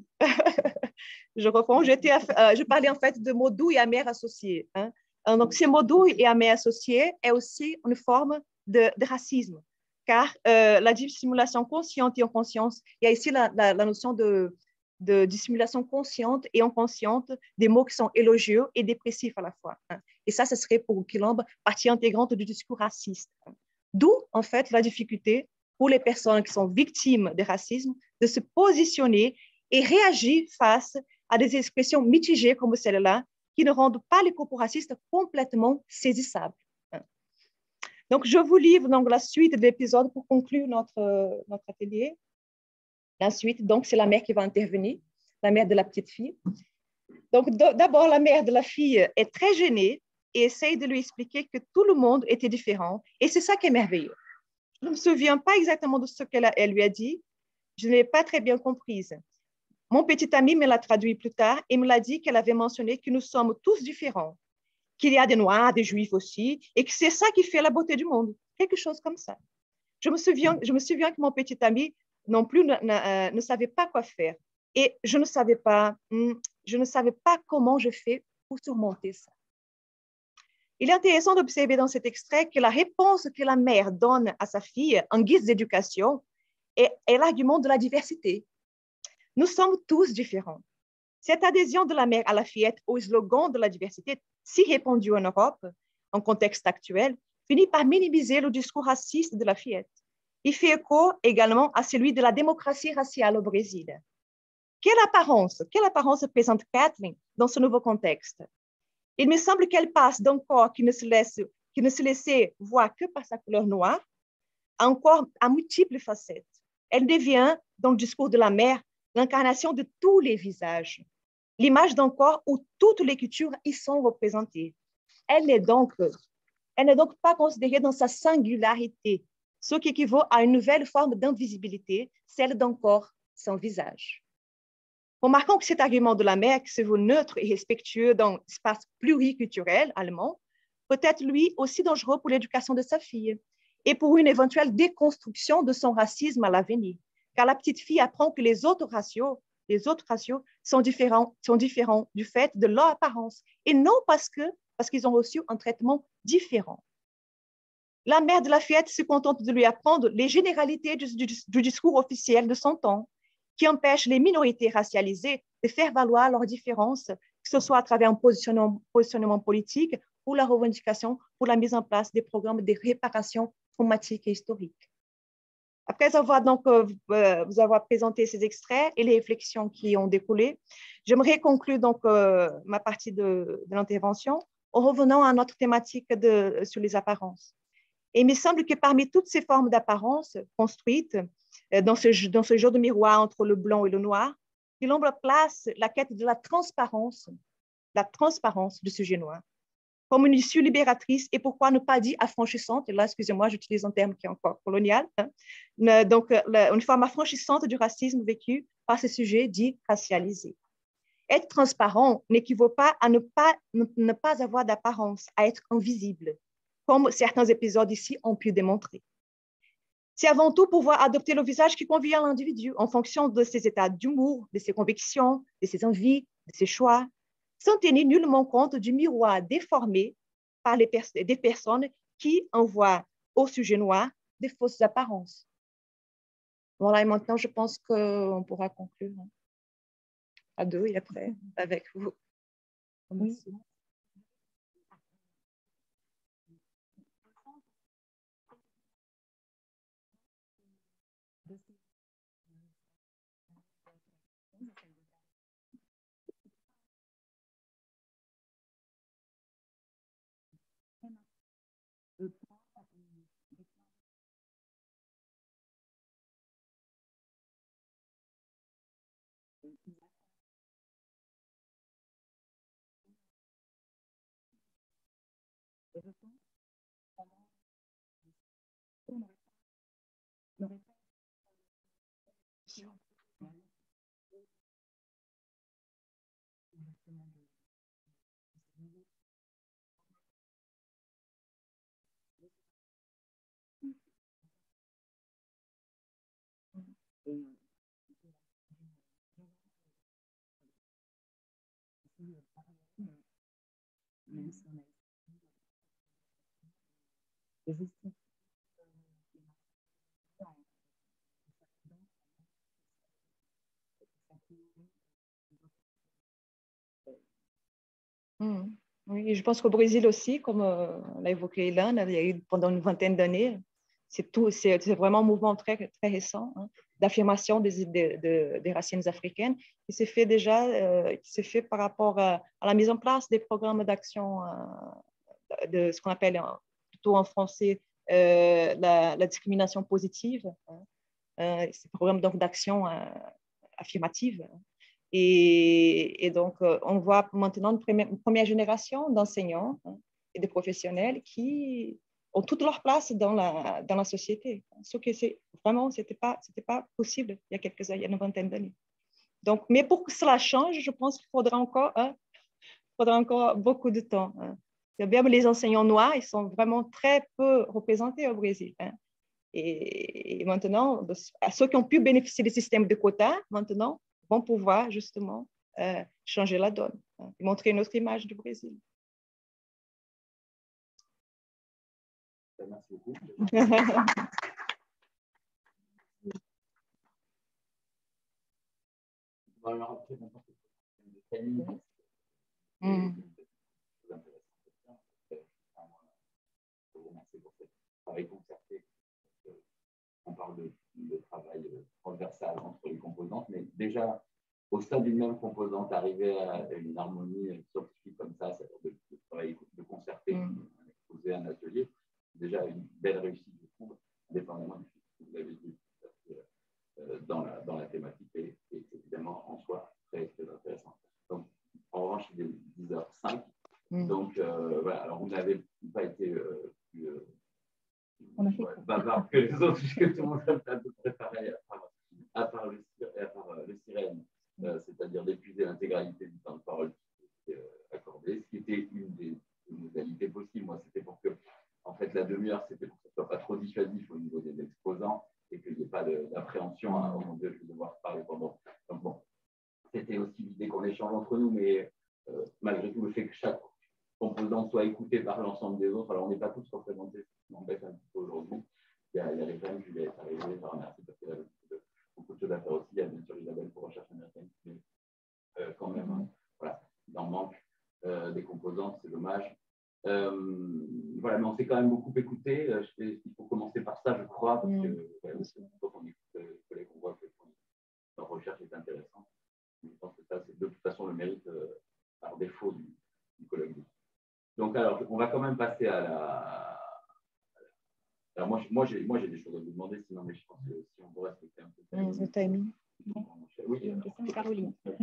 Je parlais en fait de mots doux et amers associés. Hein. Donc, ces mots doux et amers associés est aussi une forme de racisme, car la dissimulation consciente et inconsciente, il y a ici la notion de dissimulation consciente et inconsciente des mots qui sont élogieux et dépressifs à la fois. Hein. Et ça serait pour Quilomba partie intégrante du discours raciste. D'où, en fait, la difficulté pour les personnes qui sont victimes de racisme de se positionner et réagir face à des expressions mitigées comme celle-là, qui ne rendent pas les propos racistes complètement saisissables. Donc, je vous livre donc la suite de l'épisode pour conclure notre atelier. Ensuite, donc, c'est la mère qui va intervenir, la mère de la petite fille. Donc, d'abord, la mère de la fille est très gênée et essaye de lui expliquer que tout le monde était différent. Et c'est ça qui est merveilleux. Je ne me souviens pas exactement de ce qu'elle lui a dit. Je ne l'ai pas très bien comprise. Mon petit ami me l'a traduit plus tard et me l'a dit qu'elle avait mentionné que nous sommes tous différents, qu'il y a des Noirs, des Juifs aussi, et que c'est ça qui fait la beauté du monde. Quelque chose comme ça. Je me souviens que mon petit ami non plus ne savait pas quoi faire. Et je ne savais pas comment je fais pour surmonter ça. Il est intéressant d'observer dans cet extrait que la réponse que la mère donne à sa fille en guise d'éducation est l'argument de la diversité. Nous sommes tous différents. Cette adhésion de la mère à la fillette au slogan de la diversité, si répandu en Europe, en contexte actuel, finit par minimiser le discours raciste de la fillette. Il fait écho également à celui de la démocratie raciale au Brésil. Quelle apparence présente Kathleen dans ce nouveau contexte? Il me semble qu'elle passe d'un corps qui ne se laissait voir que par sa couleur noire à un corps à multiples facettes. Elle devient, dans le discours de la mère, l'incarnation de tous les visages, l'image d'un corps où toutes les cultures y sont représentées. Elle n'est donc pas considérée dans sa singularité, ce qui équivaut à une nouvelle forme d'invisibilité, celle d'un corps sans visage. Remarquons que cet argument de la mère, qui se veut neutre et respectueux dans l'espace pluriculturel allemand, peut être lui aussi dangereux pour l'éducation de sa fille et pour une éventuelle déconstruction de son racisme à l'avenir. Car la petite fille apprend que les autres raciaux sont différents du fait de leur apparence et non parce qu'ils ont reçu un traitement différent. La mère de la fillette se contente de lui apprendre les généralités du discours officiel de son temps, qui empêche les minorités racialisées de faire valoir leurs différences, que ce soit à travers un positionnement politique ou la revendication pour la mise en place des programmes de réparation traumatique et historique. Après vous avoir présenté ces extraits et les réflexions qui ont découlé, j'aimerais conclure ma partie de l'intervention en revenant à notre thématique sur les apparences. Et il me semble que parmi toutes ces formes d'apparence construites dans ce jeu de miroir entre le blanc et le noir, Quilombo place la quête de la transparence du sujet noir comme une issue libératrice et pourquoi ne pas dire affranchissante, et là, excusez-moi, j'utilise un terme qui est encore colonial, donc une forme affranchissante du racisme vécu par ces sujets dits racialisés. Être transparent n'équivaut pas à ne pas avoir d'apparence, à être invisible, comme certains épisodes ici ont pu démontrer. C'est avant tout pouvoir adopter le visage qui convient à l'individu en fonction de ses états d'humour, de ses convictions, de ses envies, de ses choix, sans tenir nullement compte du miroir déformé par des personnes qui envoient au sujet noir des fausses apparences. Voilà, et maintenant, je pense qu'on pourra conclure à deux et après avec vous. Oui. Oui, je pense qu'au Brésil aussi, comme l'a évoqué Hélène, il y a eu pendant une vingtaine d'années, c'est vraiment un mouvement très, très récent d'affirmation des racines africaines qui s'est fait déjà, par rapport à la mise en place des programmes d'action de ce qu'on appelle plutôt en français la discrimination positive, ces programmes d'action affirmative. Et donc, on voit maintenant une première génération d'enseignants et de professionnels qui ont toute leur place dans la société. Ce que vraiment, c'était pas possible il y a quelques années, il y a une vingtaine d'années. Donc, mais pour que cela change, je pense qu'il faudra encore beaucoup de temps. Même les enseignants noirs, ils sont vraiment très peu représentés au Brésil. Et maintenant, ceux qui ont pu bénéficier des systèmes de quotas, maintenant, vont pouvoir justement changer la donne et montrer une autre image du Brésil. Merci beaucoup. Travail concerté. On parle de travail transversal entre les composantes, mais déjà au sein d'une même composante, arriver à une harmonie scientifique comme ça, c'est-à-dire de travail de concerté, un exposé, un atelier, déjà une belle réussite, je trouve, indépendamment du fait que vous l'avez dit dans la thématique et évidemment en soi très, très intéressant. Donc, en revanche, il est 10h05. Donc, voilà, alors vous n'avez pas été plus bavard que les autres, puisque tout le monde a un peu préparé à part le sirène, c'est-à-dire d'épuiser l'intégralité du temps de parole qui était accordé, ce qui était une des modalités possibles. Moi, c'était pour que, en fait, la demi-heure, c'était pour que ce ne soit pas trop dissuasif au niveau des exposants et qu'il n'y ait pas d'appréhension. Oh mon Dieu, je vais devoir parler pendant. Donc, bon, c'était aussi l'idée qu'on échange entre nous, mais malgré tout, le fait que chaque composant soit écouté par l'ensemble des autres, alors on n'est pas tous représentés, ce qui m'embête un petit peu aujourd'hui. Il y a les femmes, Juliette est arrivée, je la remercie parce qu'elle a beaucoup de choses à faire aussi. Il y a bien sûr Isabelle pour Recherche américaine, mais quand même, voilà, il en manque des composantes, c'est dommage. Voilà, mais on s'est quand même beaucoup écouté. Il faut commencer par ça, je crois, parce que quand on écoute les collègues, on voit que leur recherche est intéressante. Je pense que ça, c'est de toute façon le mérite par défaut du colloque. Donc, alors, on va quand même passer à la. Alors, moi j'ai des choses à vous demander, sinon, mais je pense que si on veut respecter un peu le timing. Oui, il y a une question de Caroline. J'ai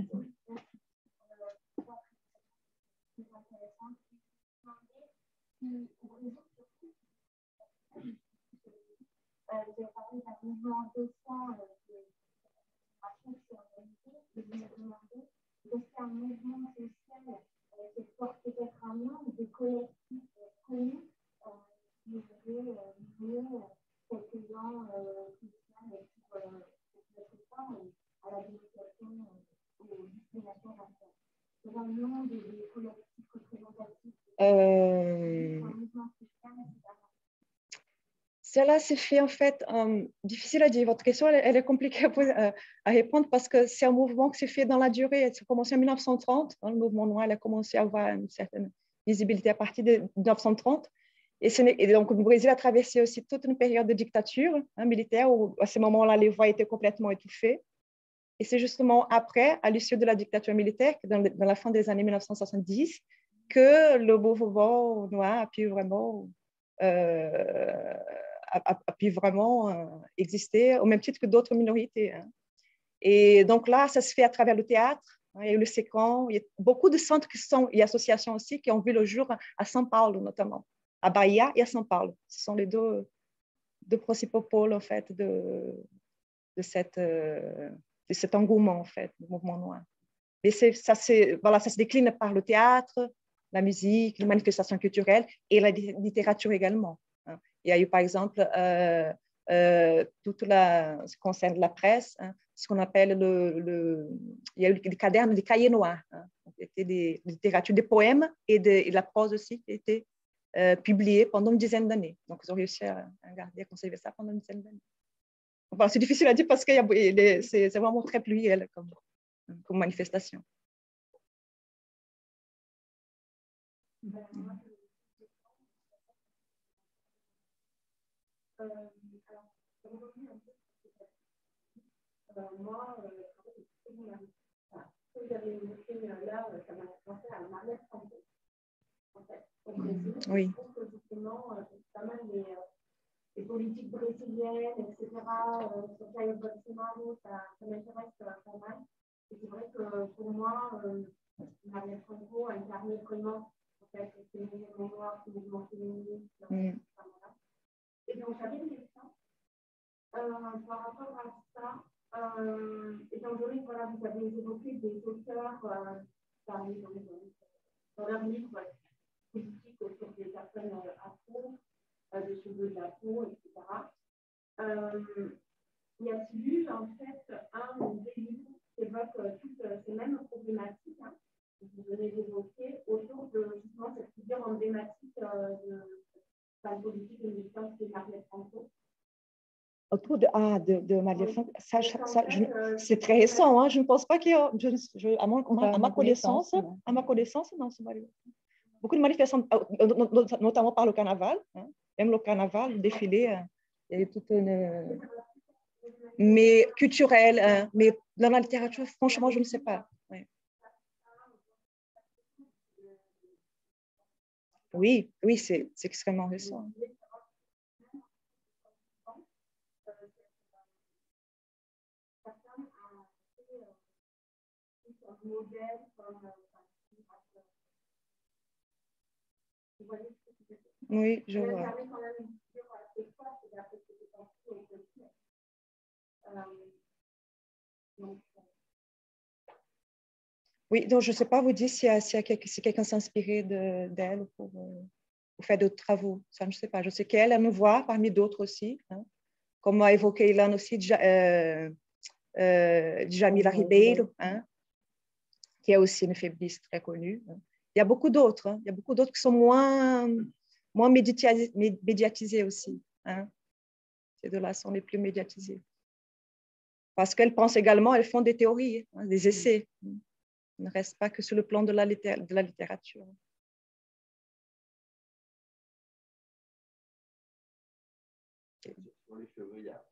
parlé d'un mouvement récent je voulais demander est-ce qu'il y a un mouvement social qui porte peut-être un nom de collectifs connus qui voudraient quelques-uns pour notre temps à la démocratie aux discriminations raciales. C'est un nom des collectifs représentatifs. Un mouvement social, etc. Cela se fait en fait, difficile à dire. Votre question, elle est compliquée à répondre parce que c'est un mouvement qui se fait dans la durée. Ça a commencé en 1930. Le mouvement noir a commencé à avoir une certaine visibilité à partir de 1930. Et donc, le Brésil a traversé aussi toute une période de dictature militaire où, à ce moment-là, les voix étaient complètement étouffées. Et c'est justement après, à l'issue de la dictature militaire, dans la fin des années 1970, que le mouvement noir a pu vraiment exister au même titre que d'autres minorités. Et donc là, ça se fait à travers le théâtre, il y a eu le SECAM, il y a beaucoup de centres et associations aussi qui ont vu le jour à São Paulo notamment, à Bahia et à São Paulo. Ce sont les deux principaux pôles en fait de cet engouement en fait, du mouvement noir. Mais ça se décline par le théâtre, la musique, les manifestations culturelles et la littérature également. Il y a eu, par exemple, ce qui concerne la presse, ce qu'on appelle il y a eu des cadernes, des cahiers noirs. C'était des littératures, des poèmes et de la prose aussi qui étaient publiés pendant une dizaine d'années. Donc, ils ont réussi à garder, à conserver ça pendant une dizaine d'années. Enfin, c'est difficile à dire parce que c'est vraiment très pluriel comme manifestation. Moi, vous avez évoqué là, ça m'a pensé à Mariette Santé. En fait, au Brésil, oui. je trouve que justement, pas mal les politiques brésiliennes, etc. Sur Jair Bolsonaro, ça m'intéresse pas mal. Et c'est vrai que pour moi, Marielle Franco incarnait vraiment en fait, ce mouvement noir, ce mouvement féministe. Et donc, j'avais une question par rapport à ça. Étant donné que voilà, vous avez évoqué des auteurs dans leur livre politique autour des personnes afro, des cheveux de la peau, etc. Y a-t-il eu en fait un ou des livres qui évoquent toutes ces mêmes problématiques que vous venez d'évoquer autour de justement cette figure emblématique de la politique et militante qui est Marielle Franco? Autour de Marielle Franco, c'est très récent. Hein, je ne pense pas qu'il y a, à ma connaissance, non, c'est Marielle Franco. Beaucoup de manifestations, notamment par le carnaval, hein, même le carnaval, le défilé, il y a eu toute une... Mais culturelle, hein, mais dans la littérature, franchement, je ne sais pas. Ouais. Oui, oui, c'est extrêmement récent. Oui, je vois. Oui, donc je ne sais pas vous dire si quelqu'un s'est inspiré d'elle pour faire d'autres travaux. Ça, je ne sais pas. Je sais qu'elle me voit parmi d'autres aussi. Hein. Comme a évoqué Ilan aussi, Djamila Ribeiro, hein, qui est aussi une féministe très connue. Hein. Il y a beaucoup d'autres. Hein. Il y a beaucoup d'autres qui sont moins médiatisés aussi. Hein. Ces deux-là sont les plus médiatisés. Parce qu'elles pensent également, elles font des théories, hein, des essais. Elles ne restent pas que sur le plan de la littérature. Sur les cheveux, il y a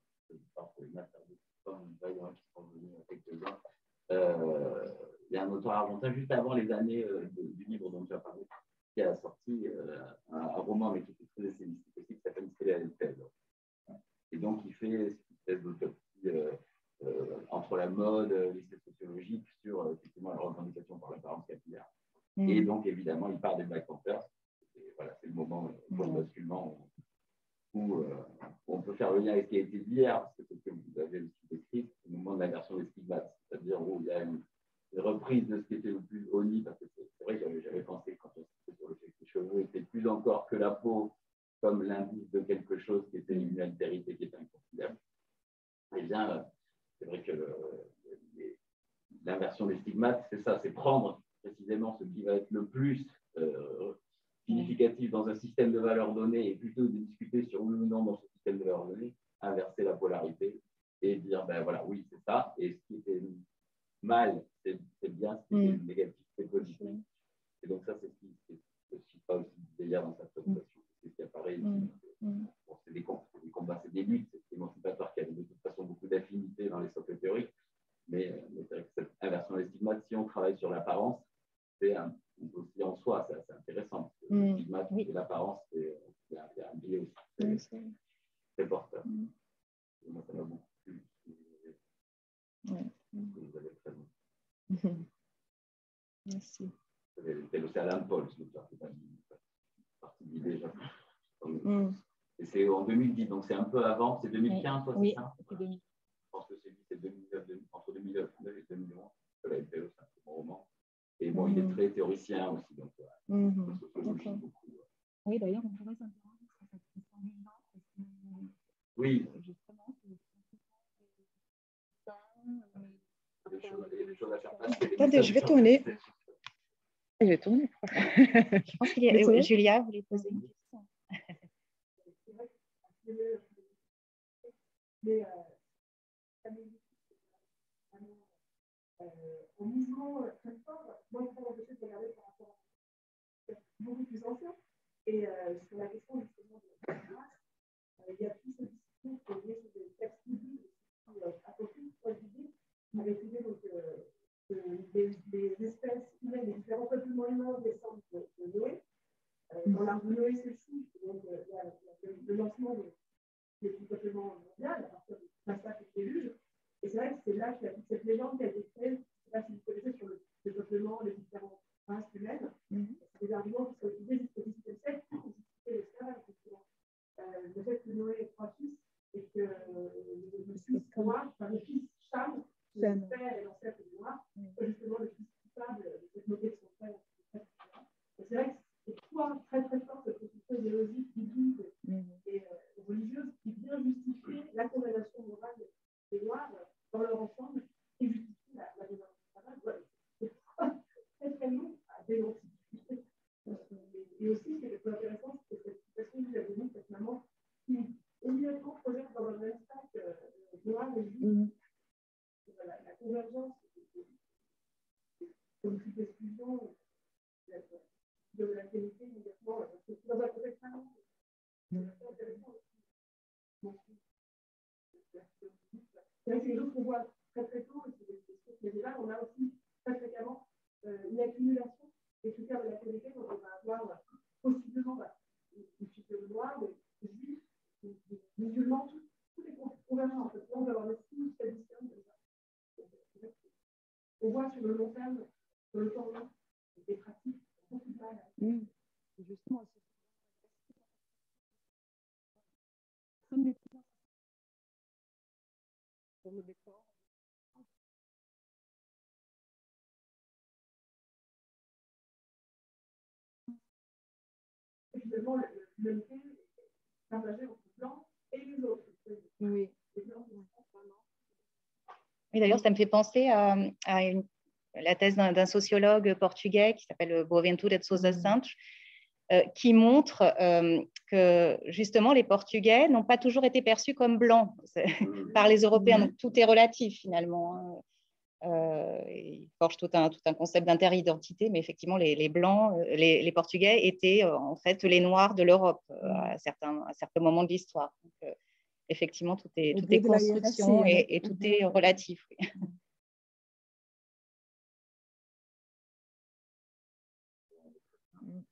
il y a un auteur argentin juste avant les années du livre dont tu as parlé, qui a sorti un roman, mais qui était très essayistique aussi, qui s'appelle Stella del Pelo. Et donc, il fait une espèce d'autopsie entre la mode, l'essai sociologique sur effectivement la revendication par l'apparence capillaire. Et donc, évidemment, il part des Black Panthers. Voilà, c'est le moment pour le basculement où on peut faire le lien avec ce qui a été dit hier, parce que c'est ce que vous avez aussi décrit, au moment de la version des stigmates, c'est-à-dire où il y a une reprise de ce qui était le plus honni, parce que c'est vrai que j'avais pensé quand on s'était sur le fait que les cheveux étaient plus encore que la peau, comme l'indice de quelque chose qui était une altérité qui était inconsidérable. Eh bien, c'est vrai que l'inversion des stigmates, c'est ça, c'est prendre précisément ce qui va être le plus significatif dans un système de valeurs données et plutôt de discuter sur oui ou non dans ce système de valeurs données, inverser la polarité et dire, ben voilà, oui, c'est ça, et ce qui était mal, c'est bien, ce qui était négatif, c'est positif. Et donc ça, c'est ce qui ne pas aussi hier dans sa présentation, c'est ce qui apparaît ici. Bon, c'est des combats, c'est des luttes, c'est émancipatoire qui a de toute façon beaucoup d'affinités dans les socles théoriques, mais c'est vrai que cette inversion des stigmates, si on travaille sur l'apparence, c'est aussi en soi, c'est intéressant. Le stigmate et l'apparence, il y a un biais aussi très porteur. Moi, ça m'a beaucoup plu. Vous avez très bien. Merci. C'est le Alan Paul, c'est pas partie de l'idée. Et c'est en 2010, donc c'est un peu avant, c'est 2015, toi, c'est ça? Voilà. Je pense que c'est 2009, entre 2009 et 2011, que la LPO, c'est un très bon roman. Et bon, il est très théoricien aussi, donc sociologie beaucoup. Oui, d'ailleurs, on pourrait s'interroger sur cette question du genre. Oui. Justement, les choses à faire passer. Attendez, je vais tourner. Je vais tourner. Je pense qu'il y a... Julia voulait poser une question. Un mouvement très fort, moi, je sais regarder par rapport à beaucoup plus ancien. Et sur la question justement de la race, il y a tout ce discours qui est sur des textes bibliques, apocryphes, avec l'idée des espèces humaines, les différents peuplements humains descendent de Noé. Dans l'arbre de Noé, c'est fou. Donc, il y a le lancement le peuplement mondial, à partir du massacre et du déluge. Et c'est vrai que c'est là qu'il y a toute cette légende qui a été créée, je ne sais pas si vous connaissez, sur le peuplement, les différentes races humaines. C'est des arguments qui sont utilisés jusqu'au XVIIe siècle pour justifier l'esclavage, justement. Le fait que Noé ait 3 fils et que le fils noir, enfin le fils Cham, le père et l'ancêtre du noir, soit justement le fils coupable de cette moquée de son frère. Et c'est vrai que c'est toi très très fort cette construction idéologique, biblique et religieuse qui vient justifier la condamnation morale des Noirs dans leur ensemble et justifier la démarche du travail. Ouais, c'est très très long à dénoncer. Et aussi, ce qui est plus intéressant, c'est cette situation que vous avez mis, cette maman qui immédiatement projette dans le même sac noir et juif la convergence de politique d'exclusion de la qualité immédiatement dans un contexte vraiment intéressant aussi. C'est vrai que c'est des choses qu'on voit très très tôt, et c'est des choses qui là, on a aussi très fréquemment une accumulation des critères de la qualité, donc on va avoir possiblement des critères noirs, des juifs, des musulmans, tous les convergents. En fait, on va avoir des signes qui s'additionnent comme ça. On voit sur le long terme, sur le temps long, des pratiques beaucoup de mal. Justement, sur le décor. Et finalement, l'humanité est partagée entre blancs et les autres. Oui. Et d'ailleurs, ça me fait penser à la thèse d'un sociologue portugais qui s'appelle Boaventura de Sousa Santos, qui montre que justement les Portugais n'ont pas toujours été perçus comme blancs par les Européens. Donc tout est relatif finalement. Ils forgent tout un concept d'interidentité, mais effectivement les Blancs, les Portugais étaient en fait les Noirs de l'Europe à certains moments de l'histoire. Donc, effectivement, tout est construction et tout est relatif. Oui.